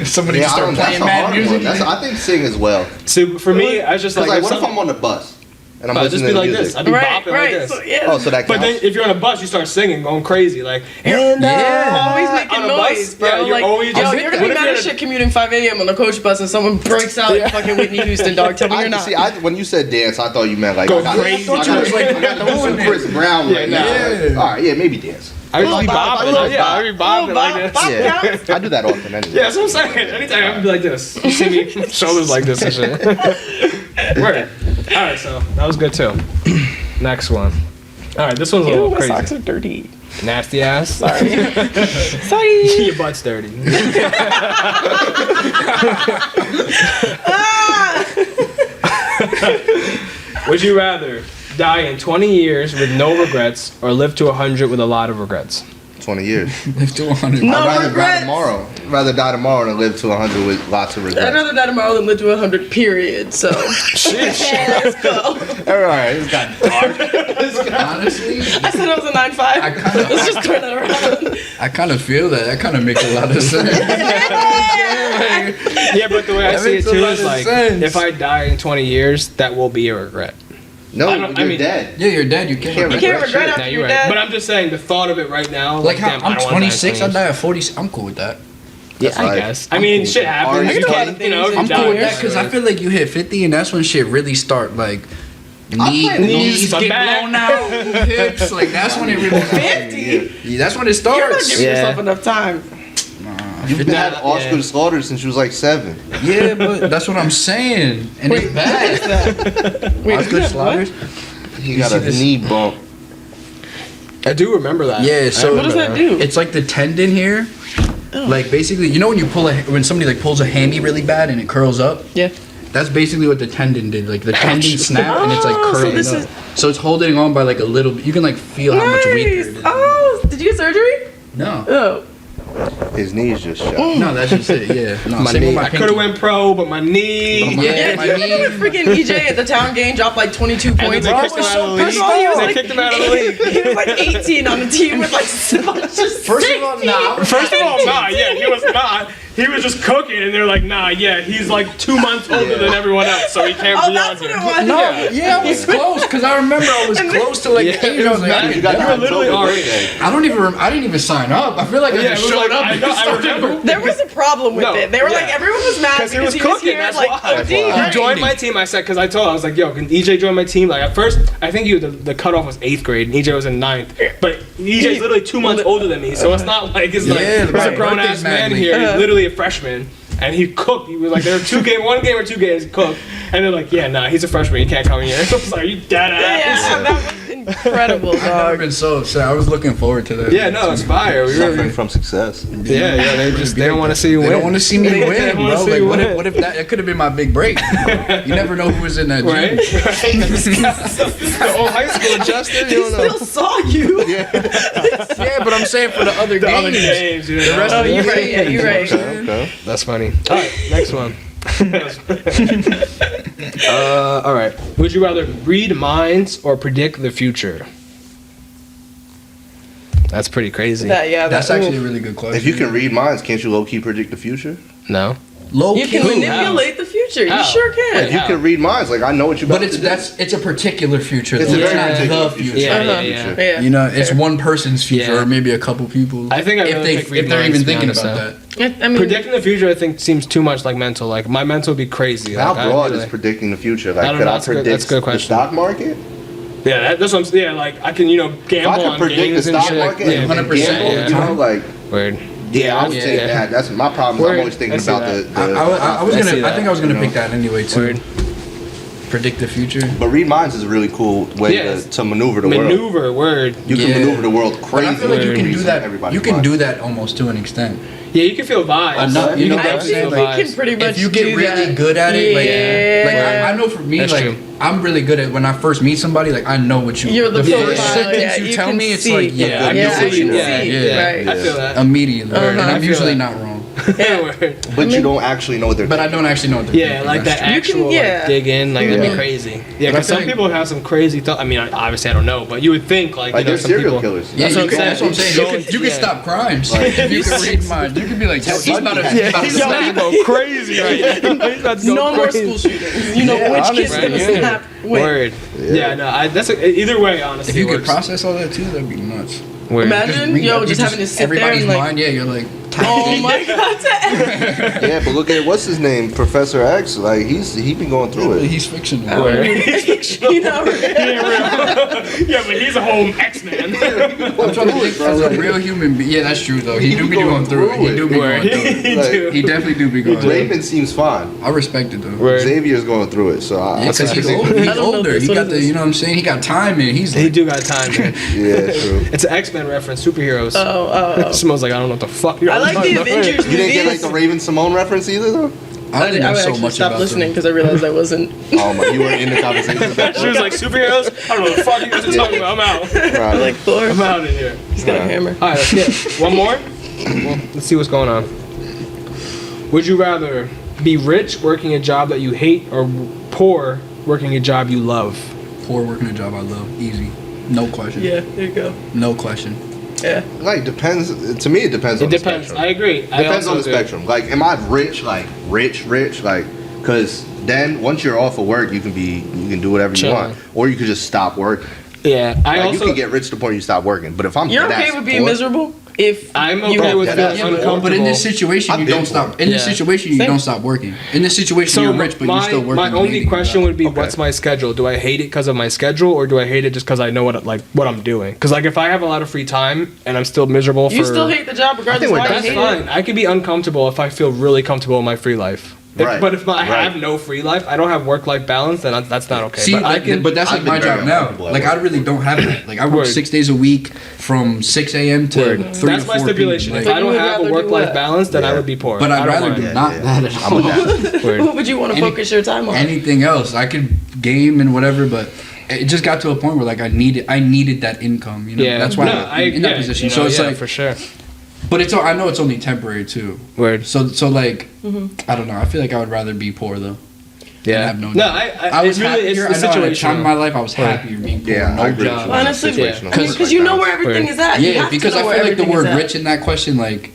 Somebody Yeah, just start that's playing a mad hard music. one. I think sing as well. So for me, I was just Cause like, like, what if I'm on the bus and I'm I'd just listening be to like music? this. I'd be bopping like this. So, yeah. Oh, so that But counts. then if you're on a bus, you start singing, going crazy, like and Yeah. always on making a bus, noise, bro. Yeah, you're like, always yo, just, you're gonna what be if mad you're as in a- shit commuting 5 a.m. on the coach bus and someone breaks out like fucking Whitney Houston, dog. Tell me you're not. See, when you said dance, I thought you meant like Go I got, crazy. I got to do some Chris Brown right now. Yeah. All right, yeah, maybe dance. I would be Bop, bopping. bop, Yeah, I'd be bopping like this. Bop Yeah, counts. I do that often anyway. Yeah, that's what I'm saying. Anytime I would be like this. You see me, shoulders like this and shit. Word. All right, so that was good too. Next one. All right, this one's a Ew, little my socks crazy. are dirty. Nasty ass. Sorry. Sorry. Your butt's dirty. Would you rather die in 20 years with no regrets or live to 100 with a lot of regrets? 20 years. Live to 100. No. I'd rather die regrets. tomorrow. I'd rather die tomorrow than live to 100 with lots of I'd regrets. rather die tomorrow than live to 100, period. So, let's go. All right, it's got dark. Honestly, I said it was a 9-5. Let's just turn that around. I kind of feel that. That kind of makes a lot of sense. Yeah, but the way I That see it makes a too lot is of like, sense. if I die in 20 years, that will be a regret. No, I you're mean- dead. Yeah, you're dead. You can't. can't You can't regret shit. after Nah, you're you're right. dead. But I'm just saying, the thought of it right now, Like how damn, I I'm don't wanna die in 26, I 20 die years. at 40. I'm cool with that. Yeah, That's I like- guess. I mean, cool. shit happens. I You do a lot can't, of you know, things. you I'm die, cool with that right? because I feel like you hit 50 and that's when shit really start like playing knees my get back. blown out, hips. Like that's when it really. 50? Yeah, that's when it You're not starts. giving yourself enough time. You've had Oscar Slaughter since she was like 7. Yeah, but that's what I'm saying, and it's bad. Wait, Oscar Slaughters. He got see a this? knee bump. I do remember that. Yeah, so What does that do? It's like the tendon here. Like basically, you know when you when somebody like pulls a hammy really bad and it curls up. Yeah. That's basically what the tendon did. Like the tendon snapped and it's like Oh, so curling this up. is- So it's holding on by like a little bit. You can like feel how much weaker it Nice. is. Oh, did you get surgery? No. Oh. His knees just shot. No, that's just it. Yeah. No, My same with knee. my I could pinky. have went pro, but my knee. Yeah, my you knee. remember freaking EJ at the town game dropped like 22 And then points? they Bro, kicked him was out of the league. First of all, he was They like, kicked him out of the league. he was like 18 on the team with like a bunch of First of all, nah. First of all, nah, yeah, he was not. He was just cooking, and they're like, nah, yeah, he's like 2 months older than everyone else, so he can't Oh, be on that's what here. it was. No, yeah, I was close because I remember I was close to like Yeah, age. it I was was like, bad. I You got You the were literally October already- birthday. I didn't even sign up. I feel like I Yeah, just it was showed like, up. I know, I remember. There was a problem with No, it. They were like, yeah. everyone was mad Because he was was cooking, here that's like why. OD, That's why. He right? joined my team. I said, because I told him, I was like, yo, can EJ join my team? Like, at first, I think the cutoff was 8th grade, and EJ was in 9th. But EJ's literally 2 months older than me, so it's not like, it's like, Yeah, there's a right. grown ass Birthday's man mad here. late. He's literally a freshman. And he cooked. He was like, there were 1 game or 2 games, he cooked. And they're like, yeah, nah, he's a freshman. He can't come here. I was like, you dead ass. Yeah, that was incredible, I've never dog. been so upset. I was looking forward to that. Yeah, no, it's fire. We Suffering really, from success. yeah, they don't want to see you They win. don't want to see me They win, wanna bro. see Like, you what win. if that could have been my big break? You never know who was in that gym. Right? The old high school Justin, He you don't know. still saw you. Yeah, but I'm saying for the other The games. other games, you know. The rest Oh, of the you're right. Yeah, you're right. Okay. That's funny. All right, next one. All right. Would you rather read minds or predict the future? That's pretty crazy. That's actually a really good question. If you can read minds, can't you low key predict the future? No. low You can key, manipulate the future. How? You sure can. If you How? can read minds, like I know what you're about but it's to do. it's a particular future. It's though. a very not particular the future. future. Yeah, Uh-huh. yeah. Yeah. You know, it's one person's future Yeah. or maybe a couple people. I think I if really they think read if they're minds, even to be thinking honest, about though. that. I mean, Predicting the future, I think, seems too much like mental. Like my mental would be crazy. How Like, I'd broad be is like- predicting the future? I Like, don't could know, I that's a good- predict that's a good the question. stock market? Yeah, that's what I'm saying. Yeah, like I can, gamble If I on could predict the games and stock shit. market Yeah, and 100%, gamble, yeah. you know, like, Weird. yeah, I would Yeah, say yeah. that. That's my problem. Word. I'm always thinking I see about that. the I was I see gonna. I that, think I was gonna you pick know. that anyway too. Weird. Predict the future. But read minds is a really cool way Yeah. to maneuver the world. Maneuver, word. You can Yeah. maneuver the world But crazy. I feel like you Weird. can do Reason that. everybody's You can mind. do that almost to an extent. Yeah, you can feel vibes. Enough, you know can what I'm I definitely saying? think feel we vibes. can pretty much If you get do really that. good at it, like Yeah. I know for me, That's like true. I'm really good at when I first meet somebody, like I know what you. You're the Yeah. profile. first sentence Yeah, you you tell can me, it's see. like Yeah, I I know Yeah, can I what see. you can Yeah, see. yeah. Right. I feel that. immediately, Uh-huh. and I I'm feel usually that. not wrong. Word. But you don't actually know what they're But I thinking. don't actually know what they're Yeah, thinking. like That's that true. actual like, dig in, like that'd be crazy. Yeah, But I because some think- people have some crazy thoughts. I mean, obviously I don't know, but you would think like, Like, you know, they're some serial people. killers. Yeah, That's what I'm saying. that's what I'm saying. You can Yeah. stop crimes. Like, If you can read minds. You can be like, yo, he's about to Yeah, snap. He's about to go crazy right now. He's about to go No more crazy. school shootings. You know Yeah, which honestly, kid's gonna yeah. snap when. Word. Yeah, no, either way, honestly. If you could works. process all that too, that'd be nuts. Word. Imagine, read yo, up, just you having to sit there everybody's and like, mind. Yeah, you're like, oh my god, Yeah, but look at what's his name, Professor X. Like he been going through it. he's fictional. Word. you know, Yeah, but he's a whole X-Man. I'm trying to think as a real human being. Yeah, that's true though. He do be going through it. He do be Word. going through it. He Like, do. He definitely do be going through it. Raven seems fine. I respect it though. Word. Xavier's going through it, so I Yeah, because think he's, they- old, he's I don't know older. this. He What got is the, this? you know what I'm saying? He got time in. He's He like, do got time, man. Yeah, true. It's an X-Men reference, superheroes. oh. Smells like I don't know what the fuck you're I like talking the about. Avengers You didn't get like movies. the Raven Simone reference either, though. I didn't know I so actually much stopped about listening them. because I realized I wasn't. Oh my, you weren't in the conversation. About She was like, superheroes? I don't know what the fuck you guys are talking about. I'm out. right. Like Thor. I'm out of here. He's got a hammer. All right, let's get it. One more? Well, let's see what's going on. Would you rather be rich working a job that you hate or poor working a job you love? Poor working a job I love. Easy. No question. Yeah, there you go. No question. Yeah. Like depends. To me, it depends. It on depends. The I spectrum. agree. Depends on the spectrum. Like, am I rich? Like rich? Like, because then once you're off of work, you can do whatever you Chilling. want, or you could just stop working. Yeah, I Like, also. you can get rich to the point you stop working. But if I'm You're dead okay ass with being poor- miserable if I'm you okay have with that. that. Yeah, Uncomfortable. But in this situation, I've you been don't stop. poor. In this Yeah. situation, you Same. don't stop working. In this situation, So you're rich, but you still working. my and only hating question your would be, Okay. what's my schedule? Do I hate it because of my schedule, or do I hate it just because I know what I'm doing? Because like if I have a lot of free time and I'm still miserable you for, still hate the job regardless we're why you that's hate fine. it. I could be uncomfortable if I feel really comfortable in my free life. Right. But if I have Right. no free life, I don't have work-life balance, then that's not okay. See, but I can. but that's like I've my been very job now. uncomfortable at Like I work. really don't have that. Like I work Word. 6 days a week from 6 a.m. to Word. 3 That's to 4 my stipulation. p.m. If Like, I you don't would have rather a do work-life what? balance, then I Yeah. would be poor. but I I'd don't rather mind. do Yeah, not yeah. that at I'm all. with that. Word. What would you want to Any- focus your time on? Anything else, I could game and whatever, but it just got to a point where like I needed that income. You know, Yeah, that's why no, I'm in that position. So it's like, for sure. but I know it's only temporary too. Word. So like, I don't know. I feel like I would rather be poor though. Yeah. have no No, job. I was it really, happier. it's the I know at a time situation. in my life I was happier being poor. Yeah, no I agree. job. Honestly, Situational. because you know where everything is at. You Yeah, have to because know I where feel like the everything word is at. rich in that question like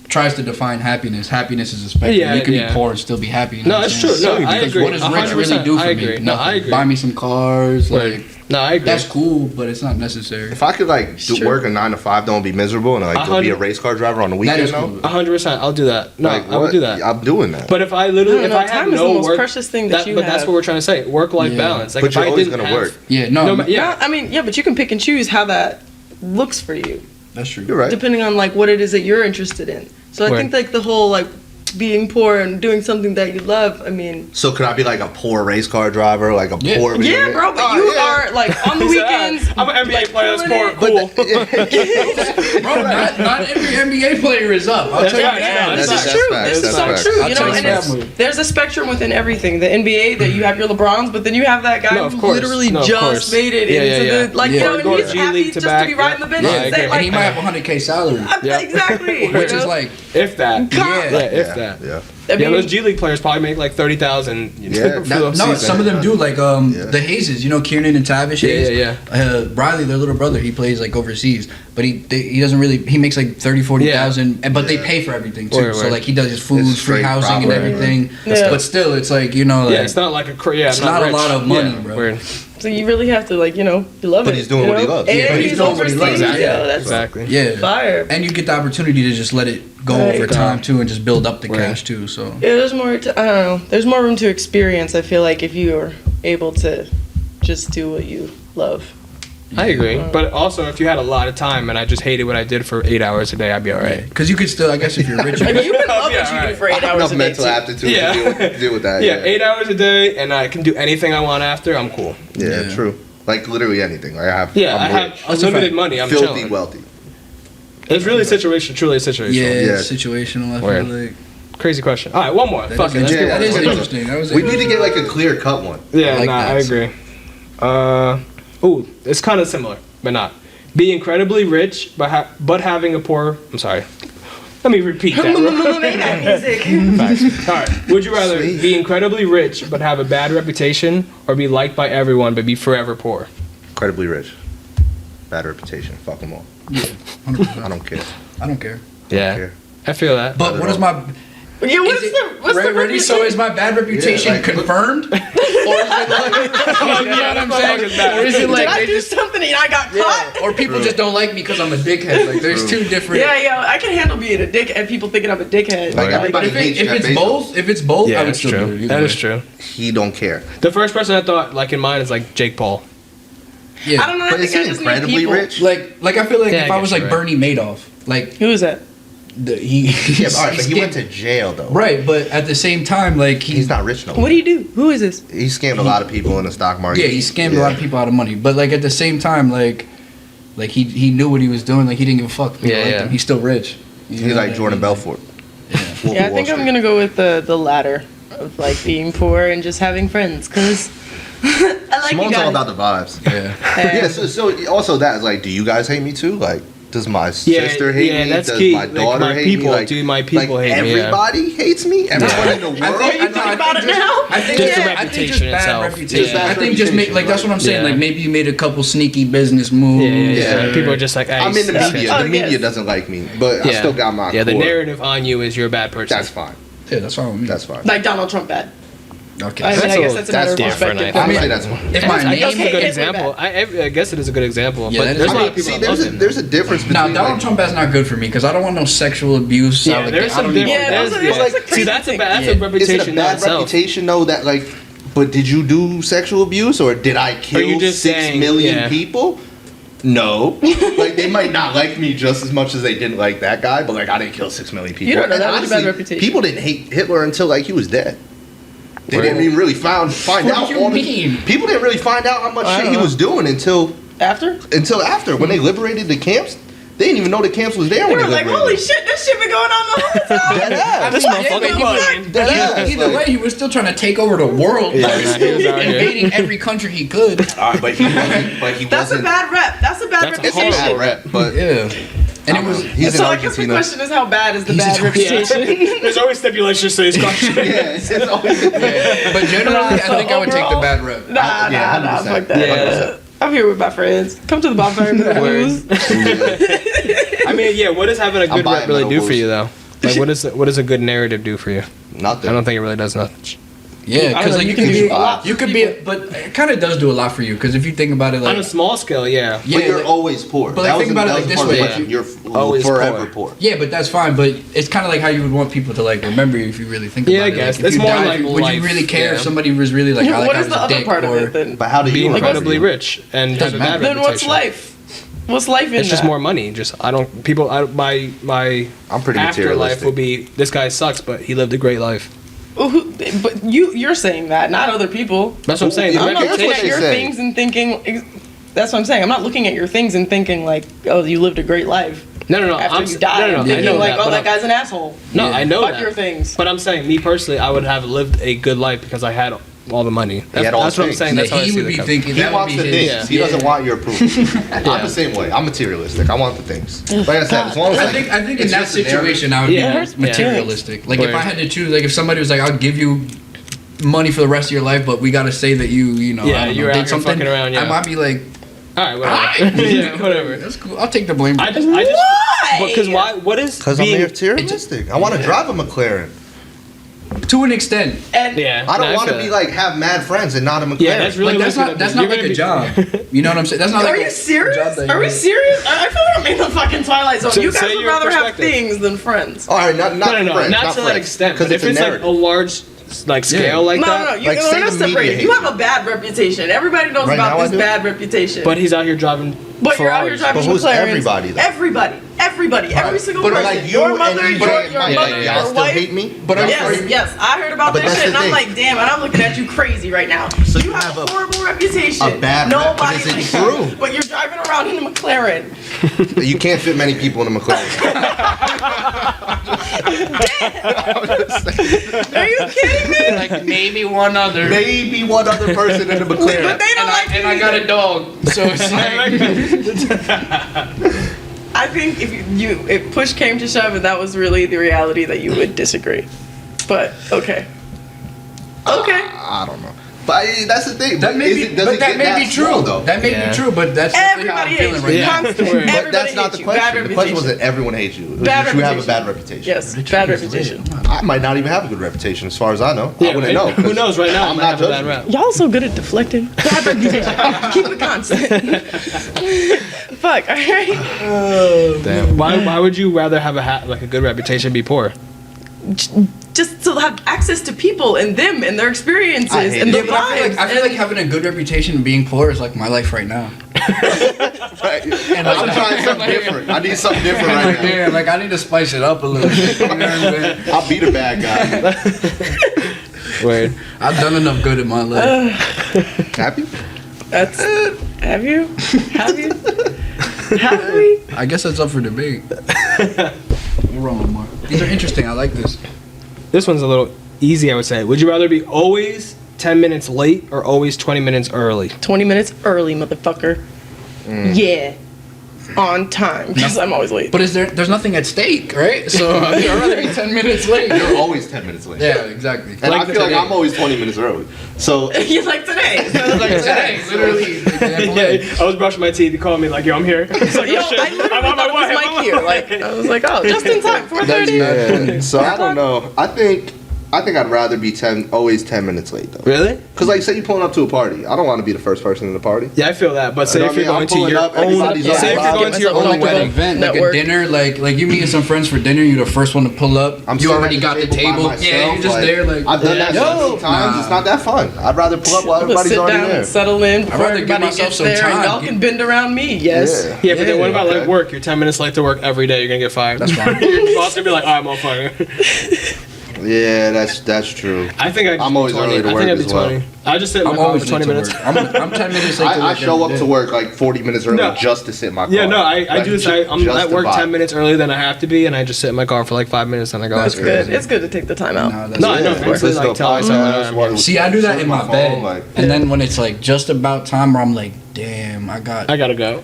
tries to define happiness. Happiness is a spectrum. Yeah, you can yeah. be poor and still be happy. You know No, what it's I'm true. saying? No, I Because agree. what does rich 100%. really do for I me? agree. No, I Nothing. agree. Buy me some cars. Word. Like No, I agree. that's cool, but it's not necessary. If I could like true. work a 9 to 5, don't be miserable, and like go be a 100 race car driver on the That weekend, is though. cool. 100%. I'll do that. No, Like, I would what? do that. I'm doing that. But if I literally, I if don't know, I have time is the no most work, precious thing that you but that's have. what we're trying to say. Work-life Yeah. balance. Like But if you're I always didn't gonna have, work. Yeah, no, No, yeah. I mean, yeah, but you can pick and choose how that looks for you, that's true. You're right. depending on like what it is that you're interested in. So I Word. think like the whole like being poor and doing something that you love. I mean, So could I be like a poor race car driver, like a Yeah. poor? video yeah, game- bro, but Oh, you yeah. are like on the weekends. I'm an NBA like, player that's killing poor. it. Cool. Bro, not every NBA player is up. I'll That's tell you right. that. No, This that's is facts. true. That's This is so facts. true. I'll You tell know, you and that. there's a spectrum within everything. The NBA, that you have your LeBrons, but then you have that guy No, of who course. literally No, of just course. made it Yeah, into yeah, the like yeah. you know, Or and go he's G happy League just to to be back. riding the bench. Yeah, I and say, agree. And he like, might have a 100K salary, Yeah. exactly. you which know? is like, If that. Yeah. Yeah, if that. Yeah. I Yeah, mean, those G League players probably make like 30,000. Yeah. no, some of them do. Like the Hazes, you know, Kieran and Tavish Hayes. Yeah. Riley, their little brother, he plays like overseas, but he doesn't really. He makes like 40,000, but they pay for everything too. Word, So word. like he does his food, It's free straight housing, and profit. everything. Yeah. But still, it's like you know, like, Yeah, it's not like a it's not a rich. lot of money, Yeah, bro. word. so you really have to like you love But it. he's doing you what he know? loves. And Yeah, he's he's doing what he overseas. loves. Yeah, that's Exactly. Yeah, fire. and you get the opportunity to just let it go Right. over time too, and just build up the Word. cash too. So Yeah, there's more. I don't know. There's more room to experience. I feel like if you are able to just do what you love. I agree. But also, if you had a lot of time and I just hated what I did for 8 hours a day, I'd be all right. because you could still, I guess, if you're rich, Like, you can love Yeah, what you do alright. for 8 I have hours enough a day. mental too. aptitude Yeah. to deal with that. Yeah, 8 hours a day and I can do anything I want after, I'm cool. Yeah, Yeah. true. Like literally anything. Like I'm I have rich. That's a unlimited fact. money, I'm filthy chilling. wealthy. It's really truly a situation. yeah, Yeah. situational. I Word. feel like Crazy question. All right, one more. that Fuck is, it. Let's Yeah, get that one is more. interesting. That was We need to get like a clear cut one. Yeah, like nah, that. I agree. It's kind of similar, but not. Be incredibly rich, but having a poor. I'm sorry. Let me repeat that. Maybach music. All right. Would you rather be incredibly rich but have a bad reputation, or be liked by everyone but be forever poor? Incredibly rich. Bad reputation. Fuck them all. Yeah, 100%. I don't care. I don't care. Yeah, care. I feel that. But what is my... Yeah, what's Is the it, ready? So is my bad reputation like- confirmed? Or is it like, you know what I'm saying? Or is it Did like I they do just, something and I got caught? or people just don't like me because I'm a dickhead? Like there's two different. Yeah, I can handle being a dick and people thinking I'm a dickhead. Like, But everybody if, hates if Jeff it's Bezos. both, I would that's still true. do it. That either is way. true. He don't care. The first person I thought, like in mind, is like Jake Paul. Yeah. I don't know. I But is think I he just incredibly need people. rich? Like I feel like Yeah, if I I was guess like you're Bernie Madoff, like Who is that? he. Yeah, all right, but he went to jail though. Right, but at the same time, like He's not rich no more. What do you do? Who is this? He scammed a lot of people in the stock market. Yeah, he scammed a lot of people out of money. But like at the same time, like he knew what he was doing. Like he didn't give a fuck. People Yeah, liked yeah. him. He's still rich. You He's know like what I Jordan mean? Belfort. Yeah, I think I'm gonna go with the latter of like being poor and just having friends, cause I like you Simone's guys. all about the vibes. Yeah. Yeah, so also that is like, do you guys hate me too? Like, does my sister hate me? that's Does key. my Like, daughter my hate people, me? Like, dude, my people like hate me, yeah. everybody hates me? Everyone in the world? Are you thinking about it now? I think Just the I think reputation just bad itself. reputation. Just bad I think just make like that's what I'm saying. Yeah. Like maybe you made a couple sneaky business moves. Yeah. People are just like, I'm in the media. Oh, The media yes. doesn't like me, but I still got my the core. narrative on you is you're a bad person. That's fine. Yeah, that's fine with me. That's fine. Like Donald Trump bad. Okay. I mean, That's I guess a- that's a matter of that's different, perspective. I I'm think. saying that's fine. If my I guess it's a name, good Okay, example. I guess it is a good example. Yeah, but that is- there's a I lot mean, of people see, that love him. there's a difference between now Donald like, Trump that's not good for me because I don't want no sexual abuse. Yeah, allegation. there's I some don't need different. Yeah, there's- those are- yeah. that's a See, crazy that's a thing. bad. That's Yeah. a is it reputation a in bad itself. reputation though that like, but did you do sexual abuse or did I kill you just 6 saying, million yeah. people? No. Like they might not like me just as much as they didn't like that guy, but like I didn't kill 6 million people. You don't know, And that was a bad honestly, reputation. People didn't hate Hitler until like he was dead. They Right. didn't even really find What out do you all the mean? people didn't really find out how much I shit don't he know. was doing until After? after when they liberated the camps. They didn't even know the camps was there They when were they like, liberated. holy shit, this shit been going on the whole time. Dead ass. This Yeah, motherfucker but he was- bugging. Dead ass. Either Like- way, he was still trying to take over the world. Yeah, Like, he was out here. invading every country he could. All right, but he wasn't. But he That's a wasn't. bad rep. That's a bad That's a It's a reputation. bad rep, but Yeah. And it was he's in So I guess the Argentina. question is, how bad is the He's bad in reputation? There's always stipulations to this question. Yeah, it's always. but generally I think I would take the bad rep. Nah, Yeah, nah, 100%. fuck that. Yeah. I'm here with my friends. Come to the bonfire and booze. I mean, yeah. What does having a good buying rep really do Mental for you, though? Like, what does a good narrative do for you? Nothing. I don't think it really does nothing. Yeah, I don't because know, like you you can can do be a lot you for could be, but it kind of does do a lot for you because if you think about it, like On a small scale, yeah. yeah, But you're like- always poor. but, like, think about it like this way, yeah. You're Always forever poor. yeah, but that's fine. But it's kind of like how you would want people to like remember you if you really think Yeah, about I it. guess. Like, if it's you more died, like would life, you really care if yeah. somebody was really like, I like What I is was the a other dick part of or it then? But how do Be you incredibly remember? rich and have a bad Then reputation. what's life? What's life in It's just that? more money. Just I don't people. My I'm pretty afterlife materialistic. will be this guy sucks, but he lived a great life. Well, but you're saying that, not other people. That's what I'm saying. The I'm not That's looking what at they your say. things and thinking. That's what I'm saying. I'm not looking at your things and thinking like, oh, you lived a great life. No. After I'm you die, no. I'm I thinking know like, that. oh, but that guy's an asshole. No, I know Fuck that. your things. But I'm saying, me personally, I would have lived a good life because I had all the money. That's, had all that's the what I'm things. saying. That's how I he see would the be company. thinking He that wants would the be his. things. He doesn't want your approval. I'm the same way. I'm materialistic. I want the things. Like I said, as long as I think in it's that just a narrative. situation I would Yeah. be materialistic. Like if Word. I had to choose, like if somebody was like, I'll give you money for the rest of your life, but we got to say that you know, Yeah, I don't you know, were out did here something. fucking around, yeah. I might be like, All right, whatever. Yeah, whatever. That's cool. I'll take the blame. I just Why? because why? What is Because I'm being? materialistic. I want to drive a McLaren. to an extent. And Yeah, I no, don't want to feel be that. like have mad friends and not a McLaren. Yeah, that's really Like that's what not it's gonna like be. a job. You know what I'm saying? That's not are like you a serious? job that Are we you- serious? I feel like I'm in the fucking Twilight Zone. So You guys say would your rather have perspective. things than friends. All right, not No, friends, not to that extent. But if a it's like a narrative. large, like scale Yeah. like No, that. you Like, say we're not the media separated. You hates have a bad reputation. Everybody knows Right now about I this do. bad reputation. But he's out here driving. But you're out here Ferraris. driving But who's McLarens. everybody, though? Everybody, every single But person. like you your and mother, EJ your and Mike, mother, y'all your still wife. hate me? But I'm Yes, yes, I heard about But that that's shit, the and I'm thing. like, damn, and I'm looking at you crazy right now. So you you have have a a- horrible reputation. a bad rep, but Nobody is it likes true? you, but you're driving around in a McLaren. You can't fit many people in a McLaren. Are you kidding me? like maybe one other. Maybe one other person in the But McLaren. they don't like you. And I got a dog, so it's like I I think if push came to shove and that was really the reality, that you would disagree. But okay. I don't know. But that's the thing. That may be, but that may be true though. That may be true, but that's definitely how I'm Everybody feeling hates right you. now. Constant. But that's not the question. The question was that everyone hates you. It was that you have a bad reputation. Yes, bad reputation. I might not even have a good reputation, as far as I know. Yeah, I wouldn't know. who knows? Right now, I'm I not might have a bad judging. rap. Y'all so good at deflecting. Bad reputation. Keep it constant. Fuck. All right. Damn. Why would you rather have a good reputation be poor? Just to have access to people and them and their experiences I hate and it. their Yeah, but lives. I feel like having a good reputation and being poor is like my life right now. Right. I'm trying something different. I need something different right Like, now. damn, like I need to spice it up a little bit. You know what I mean? I'll be the bad guy. Word. I've done enough good in my life. Happy? That's. Have you? Have you? Have we? I guess that's up for debate. You're wrong, Mark. These are interesting. I like this. This one's a little easy, I would say. Would you rather be always 10 minutes late or always 20 minutes early? 20 minutes early, motherfucker. Yeah. On time. Because I'm always late. But there's nothing at stake, right? So I'd rather be 10 minutes late. You're always 10 minutes late. Yeah, exactly. And I feel like I'm always 20 minutes early. So, You're like today. like today, literally. Yeah, I was brushing my teeth. He called me like, "Yo, I'm here." It's like, Yo, "Oh shit, I literally I'm on my thought it was way." Mike here. Like, I was like, oh, just in time. 4:30. yeah. So I don't know. I think I'd rather be always 10 minutes late though. Really? Because like, say you're pulling up to a party, I don't want to be the first person in the party. Yeah, I feel that. But say You know if you're what I going mean? to I'm your pulling up, own, everybody's say if on you're vibe. going to your Or own like an wedding. event, like Network. a dinner, like you meeting some friends for dinner, you're the first one to pull up. I'm You sitting already at got the by table. myself, Yeah, you're just there like. I've done that yeah. so many times. Nah. It's not that fun. I'd rather pull up while I'm gonna everybody's sit already down there. and settle in before rather give everybody myself gets some there, and time. y'all can bend around me. Yes. Yeah, but then what about okay. like work? You're 10 minutes late to work every day. You're gonna get fired. That's fine. Your boss gonna be like, "All right, motherfucker." Yeah, that's true. I think I'm always 20. early to I work think I'd be as well. 20. I just sit in my I'm car always for 20 late to minutes. work. I'm 10 minutes late to work. I show up every to day. work like 40 minutes early No. just to sit in my car. Yeah, no, I Like, do. I'm just at to work vibe. 10 minutes earlier than I have to be, and I just sit in my car for like 5 minutes, and I go. That's "That's Good. crazy." It's good to take the time out. No, that's No, I know. Yeah, Mentally, listen like, to tell a myself, podcast, watch- See, I do that in my phone, bed, like- and then when it's like just about time, where I'm like, damn, I gotta go.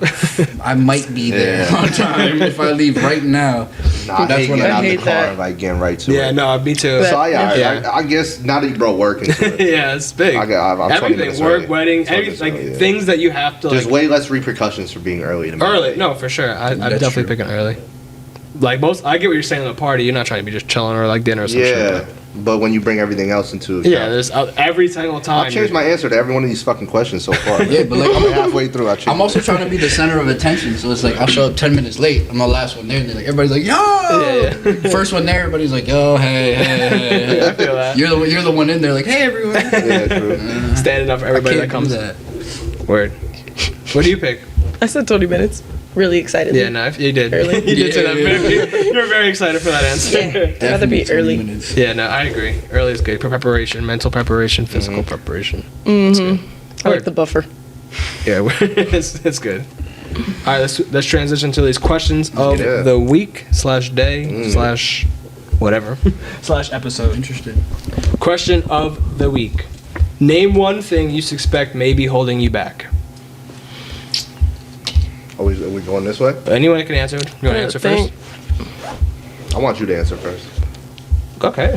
I might be there Yeah. on time if I leave right now. Nah, I That's hate when getting I out of the hate car that. and like getting right to Yeah, it. no, me too. But- So Yeah. I guess now that you brought work into it, Yeah, it's big. I'm 20 Everything, minutes work, early. wedding, 20 any, minutes like early, yeah. things that you have to there's like way less repercussions for being early than early. late. No, for sure. I'm That's definitely true. picking early. Like I get what you're saying at a party. You're not trying to be just chilling or like dinner or some Yeah, shit. but when you bring everything else into But account. yeah, there's every single time. I've changed my answer to every one of these fucking questions so far. Yeah, but like I'm halfway through. I changed I'm also trying to be the center of attention, so it's like I'll show up 10 minutes late. I'm the last one there, and they're like, everybody's like, yo. Yeah. First one there, everybody's like, yo, hey, hey, hey. I feel that. You're the one in there, like, hey, everyone. Yeah, true. Standing up for everybody that comes. that. Word. What do you pick? I said 20 minutes. Really excited. Yeah, no, you did. Early. You did say that. Yeah. You're very excited for that answer. Yeah. I'd rather be 20 early. minutes. Yeah, no, I agree. Early is good for preparation, mental preparation, physical preparation. I like the buffer. Yeah, it's good. All right, let's transition to these questions of Yeah. the week / day / whatever / episode. Interested. Question of the week: name one thing you suspect may be holding you back. Are we going this way? Anyone can answer. You want to answer first? I want you to answer first. Okay.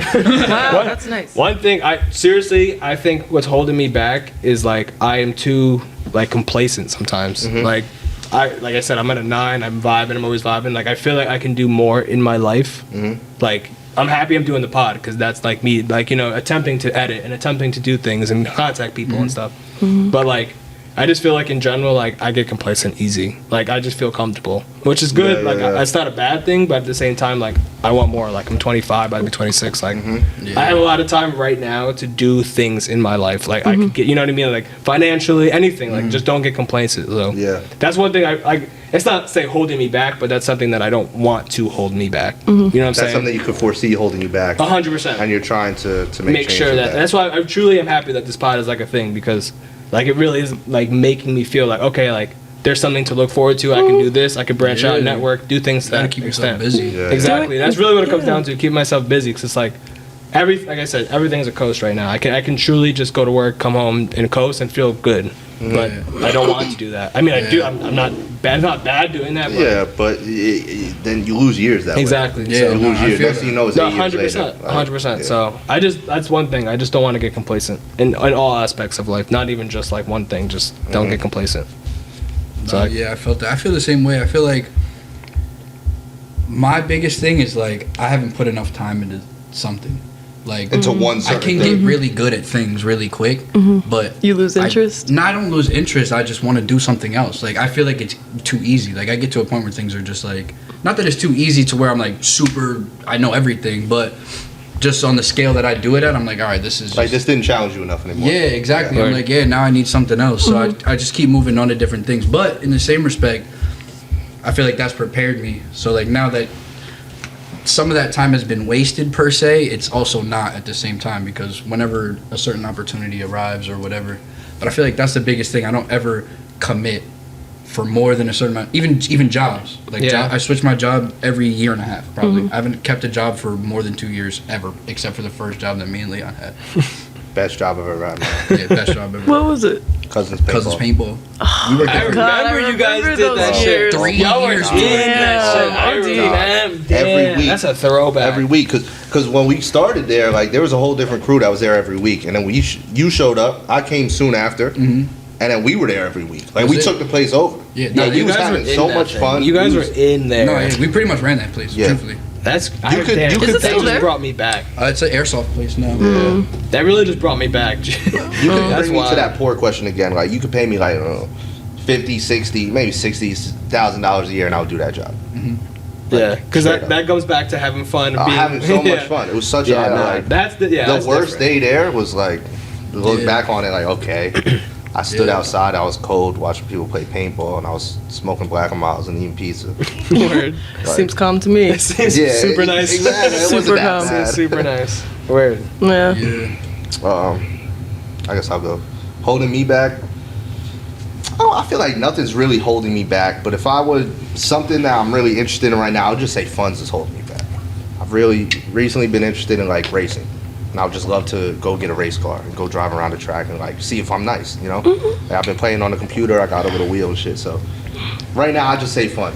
Wow, that's nice. One thing I think what's holding me back is like I am too like complacent sometimes. Like I said, I'm at a 9. I'm vibing. I'm always vibing. Like I feel like I can do more in my life. Like I'm happy I'm doing the pod because that's like me, like attempting to edit and attempting to do things and contact people and stuff. But like I just feel like in general, like I get complacent easy. Like I just feel comfortable, which is good. Yeah, like yeah. it's not a bad thing, but at the same time, like I want more. Like I'm 25, I'd be 26. Like Yeah. I have a lot of time right now to do things in my life. Like I could get, you know what I mean? Like financially, anything. Like just don't get complacent. So Yeah. that's one thing I it's not say holding me back, but that's something that I don't want to hold me back. You know what I'm That's saying? something you could foresee holding you back. 100%. And you're trying to Make change sure of that that's why I truly am happy that this pod is like a thing because like it really is like making me feel like okay, like there's something to look forward to. I can do this. I can branch out, Yeah. network, do things to Gotta that keep yourself extent. busy. Yeah. Exactly. That's really what it comes Yeah. down to. Keep myself busy because it's like like I said, everything's a coast right now. I can truly just go to work, come home, and coast and feel good. But I don't want to do that. I mean, I do. I'm not bad. Not bad doing that. But Yeah, but then you lose years that exactly. way. Yeah, So, You lose I years. feel Next thing you know, it's 8 years later. 100%. Yeah. So that's one thing. I just don't want to get complacent in all aspects of life. Not even just like one thing. Just don't get complacent. So Yeah, I felt that. I feel the same way. I feel like my biggest thing is like I haven't put enough time into something. Like Into one I certain can thing. get really good at things really quick, but You lose interest? I don't lose interest. I just want to do something else. Like I feel like it's too easy. Like I get to a point where things are just like, not that it's too easy to where I'm like super. I know everything, but just on the scale that I do it at, I'm like, all right, this is just, Like, this didn't challenge you enough anymore. yeah, exactly. Yeah. I'm like, yeah, now I need something else. So I just keep moving on to different things. But in the same respect, I feel like that's prepared me. So like now that some of that time has been wasted per se, it's also not at the same time, because whenever a certain opportunity arrives or whatever. But I feel like that's the biggest thing. I don't ever commit for more than a certain amount. Even jobs. Like Yeah. I switch my job every year and a half probably. I haven't kept a job for more than 2 years ever, except for the first job that me and Leon had. Best job I've ever had, man. Yeah, best job ever. What was it? Cousins paintball. Cousins paintball. We worked I there God, I remember you guys remember did that those shit. years. 3 Y'all were years in doing that shit. I Damn, dude. remember. Every week. That's a throwback. every week, because when we started there, like there was a whole different crew that was there every week, and then when you showed up, I came soon after, and then we were there every week. Like Was we it? took the place over. Yeah, yeah, no, we you was guys were having in so that much thing. fun. You guys We were was- in there. No, yeah, we pretty much ran that place, Yeah. truthfully. That's You damn, could Is it that still just there? brought me back. It's an airsoft place now. That really just brought me back. You could That's bring me wild. to that poor question again. Like you could pay me like I don't know, 50, 60, maybe $60,000 a year, and I would do that job. Yeah, because Straight up. that goes back to having fun. And being, Having so much yeah. fun. It was such Yeah, a nah, like, that's the the worst different. day there was like look Yeah. back on it like okay. I stood Yeah. outside. I was cold, watching people play paintball, and I was smoking Black and Miles and eating pizza. Word. Seems calm to me. It seems Yeah, super nice. Exactly. It wasn't Super that calm. bad. Super nice. Word. Yeah. Yeah. I guess I'll go. Holding me back. Oh, I feel like nothing's really holding me back. But if I would something that I'm really interested in right now, I would just say funds is holding me back. I've really recently been interested in like racing, and I would just love to go get a race car and go drive around the track and like see if I'm nice. You know, Like, I've been playing on the computer. I got over the wheel and shit. So right now, I just say fun,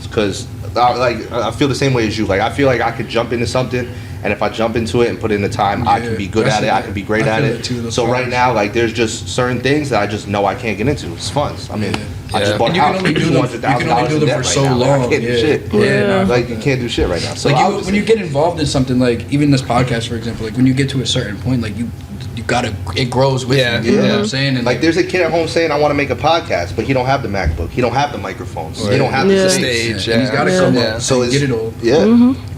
because I feel the same way as you. Like I feel like I could jump into something. And if I jump into it and put in the time, I can be good at it. I can be great I at feel it. it too, those So right funds. now, like, there's just certain things that I just know I can't get into. It's fun. I mean, I just Yeah. bought And a you can house. only do them. You can only $200,000 do in them debt for right so now. Like, I long. can't do shit. Yeah. Like you can't do shit right now. So Like I would when you say- get involved in something, like even this podcast, for example, like when you get to a certain point, like you gotta, it grows with Yeah. you. You know what Yeah. I'm saying? And like, there's a kid at home saying, I want to make a podcast, but he don't have the MacBook. He don't have the microphones. He don't have Yeah. the stage. Stage, and he's yeah. gotta Yeah. come Yeah. up So and it's, get it all. yeah.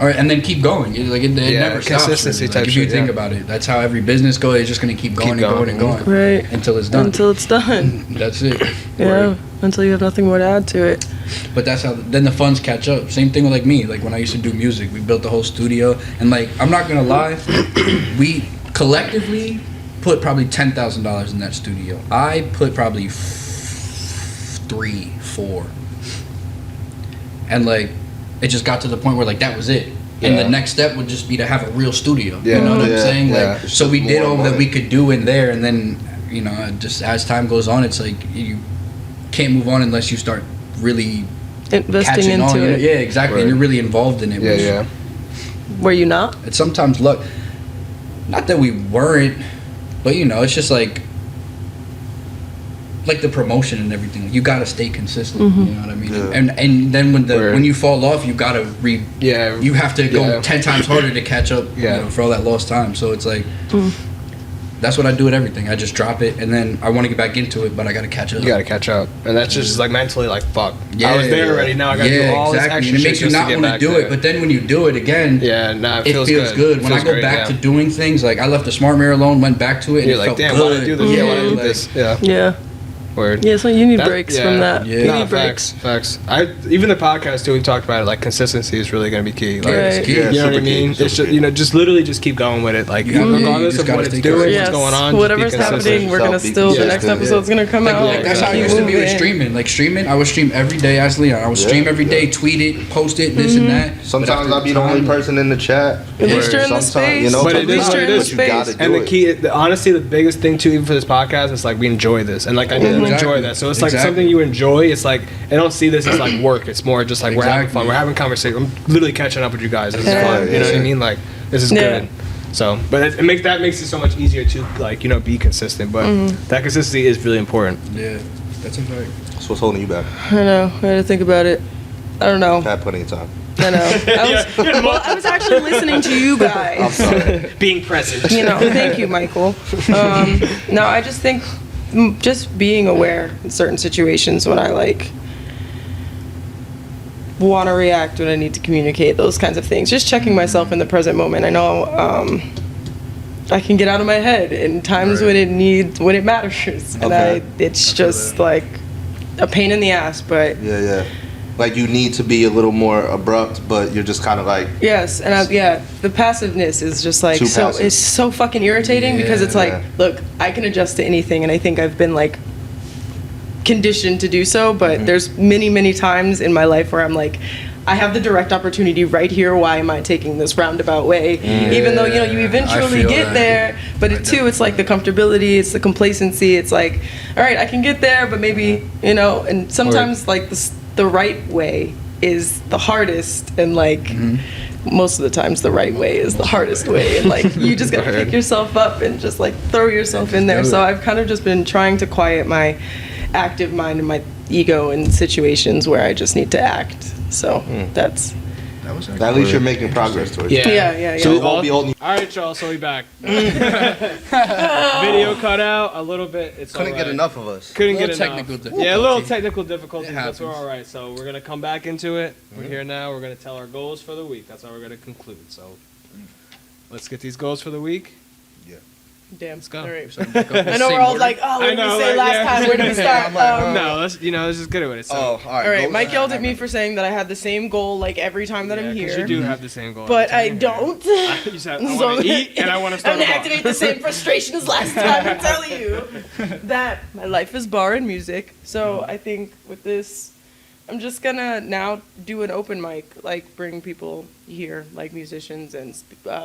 All right, and then keep going. Like it Yeah, never stops. consistency Really. type Like, if you shit, think yeah. about it, that's how every business goes. It's just gonna keep going Keep and going and going. going Right. until it's done. Until it's done. That's it. Yeah. Until you have nothing more to add to it. But that's how then the funds catch up. Same thing with like me. Like when I used to do music, we built the whole studio, and like I'm not gonna lie, we collectively put probably $10,000 in that studio. I put probably 3, 4, and like it just got to the point where like that was it. And the Yeah. next step would just be to have a real studio. Yeah. You know what I'm Yeah. saying? Yeah. Like It's so we just did more all that money. we could do in there, and then just as time goes on, it's like you can't move on unless you start really Investing catching into on. You know? it. Yeah, exactly. Right. And you're really involved in it. Yeah, which yeah. Were you not? It's sometimes luck. Not that we weren't, but it's just like the promotion and everything. You gotta stay consistent. You know what I mean? Yeah. And then Word. when you fall off, you gotta Yeah. you have to go Yeah. 10 times harder to catch up. Yeah. For all that lost time. So it's like. That's what I do with everything. I just drop it, and then I want to get back into it, but I gotta catch up. You gotta catch up, and that's just like mentally like fuck. I was Yeah, there yeah. already. Now I gotta do all this extra And it shit makes you just to not get want to back do there. it, but then when you do it again, Yeah, nah, it feels good. When I Feels go great, back yeah. to doing things, like I left the smart mirror alone, went back to it, and You're it like, felt damn, good. why did I do this? Yeah, why did I do like- this? Yeah, Yeah. word. Yeah, so you need That- breaks yeah. from that. Yeah. You Nah, need breaks. facts. Even the podcast too. We talked about it. Like consistency is really gonna be key. Like, Right. It's key. Yeah, you know what I super key, mean? super It's just key. just literally just keep going with it. Like Yeah, you regardless just of gotta what it's stay doing, consistent. what's going on, Whatever's just be consistent. happening, we're gonna Be still. The consistent. next episode's gonna come out. Like that's how I Keep used to be with moving. streaming. Like streaming, I would stream every day as Leon. I would stream every day, tweet it, post it, this and that. Sometimes But I'll be the after only time- person in the chat. At least Word. you're in the Sometimes, space. You know, But it is sometimes what it is. you gotta do And the it. key, honestly, the biggest thing too, even for this podcast, is like we enjoy this, and like I did Exactly. enjoy that. So it's like Exactly. something you enjoy. It's like I don't see this as like work. It's more just like we're having fun. We're having conversation. I'm literally catching up with you guys. This is fun. You know what I mean? Like this is good. So, but it makes it so much easier to like be consistent. But that consistency is really important. Yeah, that's a fact. That's what's holding you back. I know. I had to think about it. I don't know. Had plenty of time. I know. I was actually listening to you guys. I'm sorry. Being present. Thank you, Michael. No, I just think just being aware in certain situations when I like want to react, when I need to communicate, those kinds of things. Just checking myself in the present moment. I know I can get out of my head in times when it matters, and it's just like a pain in the ass, but Yeah. Like you need to be a little more abrupt, but you're just kind of like. yes, and the passiveness is just like Too so. passive. It's so fucking irritating because it's like, look, I can adjust to anything, and I think I've been like conditioned to do so. But there's many times in my life where I'm like, I have the direct opportunity right here. Why am I taking this roundabout way? Even though you eventually feel get that. there, but it's like the comfortability, it's the complacency. It's like, all right, I can get there, but maybe and sometimes like the right way is the hardest, and like most of the times the right way is the hardest way, and like you just gotta pick yourself up and just like throw yourself in there. So I've kind of just been trying to quiet my active mind and my ego in situations where I just need to act. So that's That was At least you're making progress towards it. yeah. So it won't be holding you. All right, y'all. So we back. Video cut out a little bit. It's Couldn't get enough of us. Couldn't Little get enough. technical difficulty. Yeah, a little technical difficulties, It but we're happens. all right. So we're gonna come back into it. We're here now. We're gonna tell our goals for the week. That's how we're gonna conclude. So let's get these goals for the week. damn. Let's go. All right. I I know we're all like, oh, what did we say last time? Where did we start? No, let's just get it with it. So, all All right, Mike yelled at me for saying that I had the same goal like every time that I'm 'cause here. you do have the same goal. But I every time you're don't. here. You said I want to eat and I want to I'm start gonna a bar. activate the same frustration as last time and tell you that my life is bar and music. So I think with this, I'm just gonna now do an open mic, like bring people here, like musicians and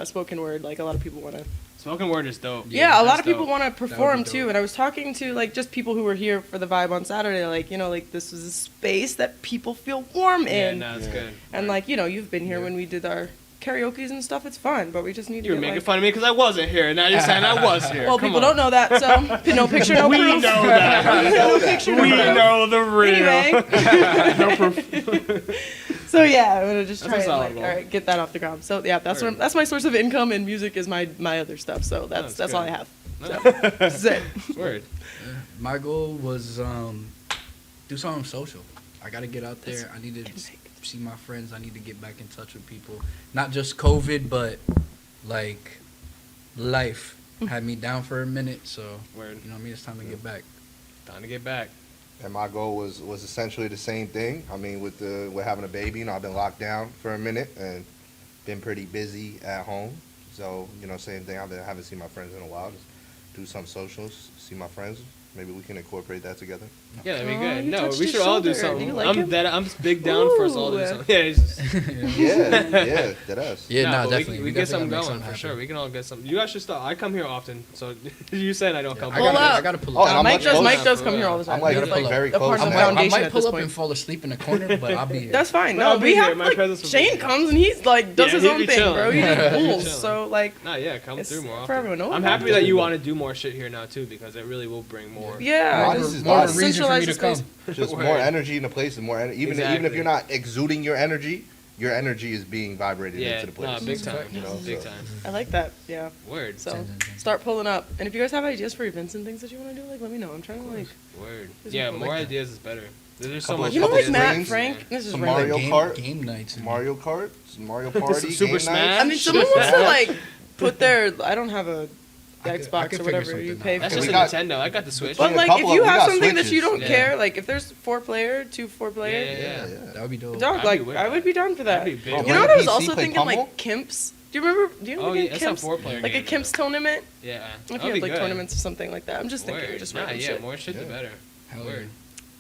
spoken word. Like a lot of people want to. Spoken word is dope. Yeah, a lot that's of people dope. want to perform dope. too. And I was talking to like just people who were here for the vibe on Saturday. Like like this is a space that people feel warm Yeah, in. no, it's good. And like you've been here when we did our karaoke's and stuff. It's fun, but we just need You were to get, making like, fun of me because I wasn't here. Now you're saying I was here. Well, Come people on. don't know that, so no picture, no We proof. know that. No picture, no We proof. know the real. Anyway. No proof. So yeah, I'm gonna just That's try a and solid goal. all right, get that off the ground. So yeah, that's Word. that's my source of income, and music is my other stuff. So that's That's all good. I have. So, that's it. Word. My goal was do something social. I gotta get out there. I need to see my friends. I need to get back in touch with people. Not just COVID, but like life had me down for a minute. So Word. you know what I mean. It's time to get back. Time to get back. And my goal was essentially the same thing. I mean, with having a baby, I've been locked down for a minute and been pretty busy at home. So, same thing. I haven't seen my friends in a while. Just do some socials, see my friends. Maybe we can incorporate that together. Yeah, that'd be Oh, good. you No, touched we his should all do shoulder. Do something. you like him? I'm big down for us all to do Ooh. something. Yeah, it's just, Yeah, that is. Yeah, nah, but definitely. We get something gotta going make for sure. happen. We can all get something. You guys should stop. I come here often, so you said I don't come. I Pull gotta, up. I gotta pull Oh, up. and I'm Mike much Mike does closer. come here all the time. I'm like He's, very a part close. of the I I foundation might at pull this up point. and fall asleep in the corner, but I'll be here. That's fine. No, I'll No, be we here. have My like presence will be Shane here. comes and he's like does Yeah, his he'd own be thing, chilling. bro. He Yeah, just he'd be rules. chilling. So like, Nah, yeah, come It's through more for often. everyone to know I'm about happy that you want to do more shit here now too, because it really will bring more. yeah, No, this is More nice. of a reason for me to Centralized come. Just Word. more energy in the place, and more even if Exactly. you're not exuding your energy is being vibrated Yeah, into the place. nah, big time. Big so. time. I like that. Yeah. Word. So start pulling up. And if you guys have ideas for events and things that you want to do, like let me know. I'm trying to like. Word. There's Yeah, people more like that. ideas is better. There's so Couple much. of- You know, couple like Matt, screens, Frank. This is some random. Mario Kart, game nights. Mario Kart, some Mario Party, Super game Smash. night. I mean, someone wants to like put their. I don't have a I Xbox could or figure whatever something you out. pay That's for. just we a got- Nintendo. I got the Switch. But Yeah, a like, couple if of- you we have got something that you Switches. don't Yeah. care, like if there's 4-player, 4-player, Yeah. That would be dope. dog, I'd like be with I would that. be down for that. That'd be big. Oh, You know what I was PC, also play thinking? Pummel? Like Kimps. Do you remember? Do you Oh, remember yeah, that's a Kimps? 4-player Like a game, Kimps tournament. Yeah. If That'd you be had like good. tournaments or something like that. I'm just thinking, Word. just Nah, random yeah, shit. more shit the Yeah. better. Hell Word.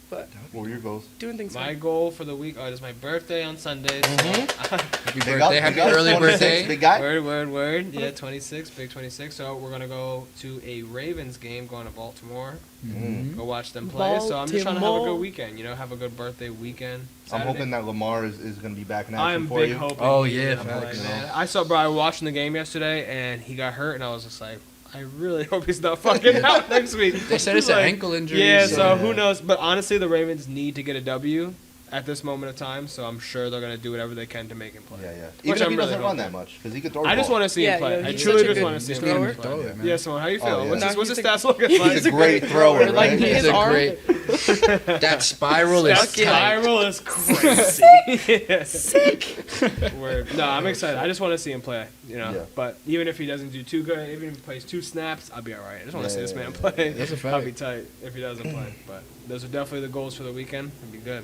but What were your goals? doing things. My fun. goal for the week. Oh, it is my birthday on Sunday. So Happy Big up, birthday, big happy up. early 26, birthday. big guy. word. Yeah, 26, big 26. So we're gonna go to a Ravens game, going to Baltimore. Go watch them play. So I'm just trying to have a Baltimore. good weekend. Have a good birthday weekend. I'm Saturday. hoping that Lamar is going to be back in I action am for big you. hoping. Oh, he's yeah, gonna play, facts. man. I saw bro. I was watching the game yesterday, and he got hurt, and I was just like, I really hope he's not fucking out next week. They said it's an ankle injury. Yeah, so Yeah. who knows? But honestly, the Ravens need to get a W at this moment of time, so I'm sure they're gonna do whatever they can to make him play. Yeah, yeah. Which Even if I'm he really doesn't run hoping. that much, because he could throw the I just ball. want to see Yeah, him play. yeah, I he's truly such a just good want to see him thrower. play. Yeah, man. Yeah, Simone, how you feel? Oh, yeah. What's No, his he's a- stats looking He's like? a great thrower, Like, right? his He's a arm- great. That spiral is That tight. spiral is crazy. Sick. Word. No, I'm excited. I just want to see him play. Yeah. But even if he doesn't do too good, even if he plays 2 snaps, I'll be all right. I just want to see this man Yeah. play. That's a fact. I'll be tight if he doesn't play. But those are definitely the goals for the weekend. It'll be good.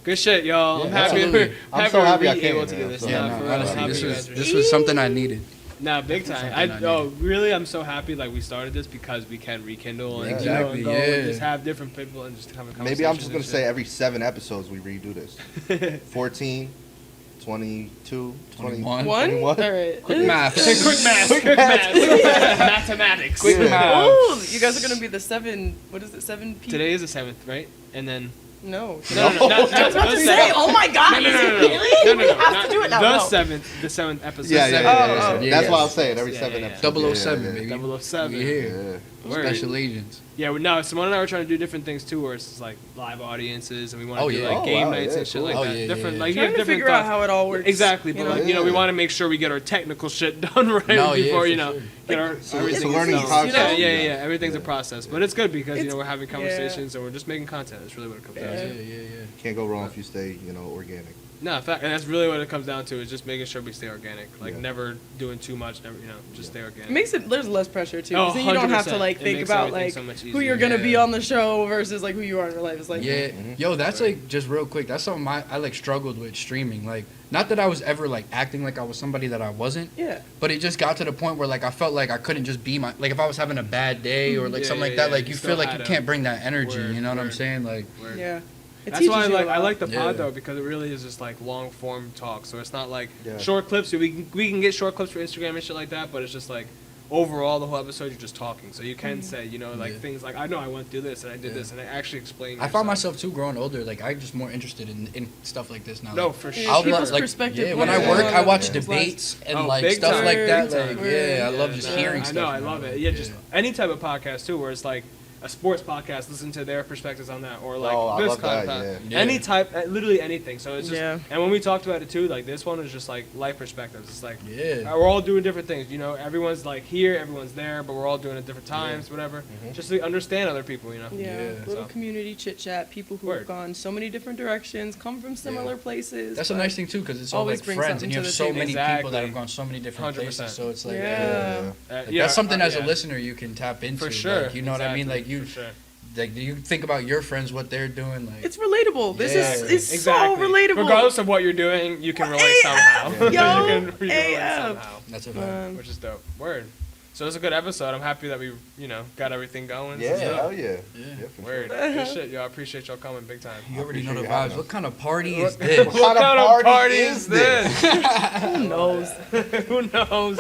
Good shit, y'all. Yeah, I'm happy. absolutely. I'm so happy I we're came, able to man. get this. I'm Yeah, so Nah, no, for real. honestly, Happy this you was guys are- this was something I needed. Nah, big time. Something I needed. Really, I'm so happy. Like we started this because we can rekindle and Yeah. Exactly, and go and yeah. just have different people and just have a conversation. Maybe I'm just going to say every 7 episodes we redo this. 14, 22, 21. 1? 21? All right. Quick math. quick math. Quick math. Mathematics. Quick math. Oh, you guys are gonna be the 7. What is it? 7 p. Today is the 7th, right? And then No. no, not I was about to say, oh my God, is it really? We have to do it now. The No. 7th episode. Yeah, yeah, yeah. Oh, yeah. oh. That's Yeah, what I yeah. was saying. Every Yeah, 7 yeah, episodes. 007, Yeah, baby. 007. We here. yeah. Word. Special agents. Yeah, no, Simone and I were trying to do different things too, where it's like live audiences, and we want to Oh, do yeah. like Oh, game wow, nights yeah, and shit cool. like Oh, that. yeah, Different, yeah. like you Trying have to different figure out thoughts. how it all works. Exactly, but you know? like, we want to make sure we get our technical shit done right No, yeah, before for you know sure. get our So everything. it's a learning done. process. Yeah. Everything's a process, but it's good because It's- we're having yeah. conversations and we're just making content. That's really what it comes down Yeah, to. yeah. Can't go wrong if you stay, organic. No, in fact, and that's really what it comes down to is just making sure we stay organic, like Yeah. never doing too much, never just stay organic. It makes it, there's less pressure too. Oh, 'Cause then you don't have to 100%. like It think makes about everything like so much who you're easier. gonna be Yeah. on the show versus like who you are in real life. It's like Yeah, yo, that's like just real quick. That's something I like struggled with streaming. Like, not that I was ever like acting like I was somebody that I wasn't, yeah. but it just got to the point where like I felt like I couldn't just be my like if I was having a bad day or like Yeah, something yeah, like that. yeah. Like You you still feel like had you to- can't bring that energy. Word, You know what I'm word. saying? Like, Word. Yeah. It That's why teaches you a I lot. like the pod Yeah. though because it really is just like long form talk. So it's not like Yeah. short clips. We can get short clips for Instagram and shit like that, but it's just like overall the whole episode you're just talking. So you can say like Yeah. things like I know I went through this and I did Yeah. this and I actually explained. I found myself too growing older. Like I'm just more interested in stuff like this now. No, Like, for Yeah, sure. I'll people's like, perspective yeah, when I Yeah. work, I watch Yeah. debates and Oh, like big stuff time. like that. Big Like, time. yeah, I love just no, hearing I stuff. know, I now. love it. Yeah, just any type of podcast too, where it's like a sports podcast, listen to their perspectives on that, or like Oh, I this love kind that, of yeah. Yeah. any type, literally anything. So it's just, Yeah. and when we talked about it too, like this one is just like life perspectives. It's like Yeah. we're all doing different things. Everyone's like here, everyone's there, but we're all doing it at different times, whatever. Just to understand other people, Yeah, Yeah. little So. community chit chat. People who Word. have gone so many different directions, come from similar places. That's a but- nice thing too, because it's all Always like bring friends, something and you to have the so table. many people that Exactly. have gone so many different 100%. places. So it's like, Yeah. like, Yeah, that's something as a yeah. listener you can tap into. For sure. Like, you know what I mean? Like you, For sure. like you think about your friends, what they're doing. Like It's relatable. This Yeah. is Exactly. so relatable. Regardless of what you're doing, you can relate somehow. Yo, you can relate AF. somehow, that's a vibe. which is dope. Word. So it's a good episode. I'm happy that we, got everything going. Yeah, It's dope. hell yeah. Yeah. for Word. sure. Good shit, yo. I appreciate y'all coming big time. You already know appreciate the you having vibes. us. What kind of party is What- this? What kind of party party is this? Who knows? Who knows?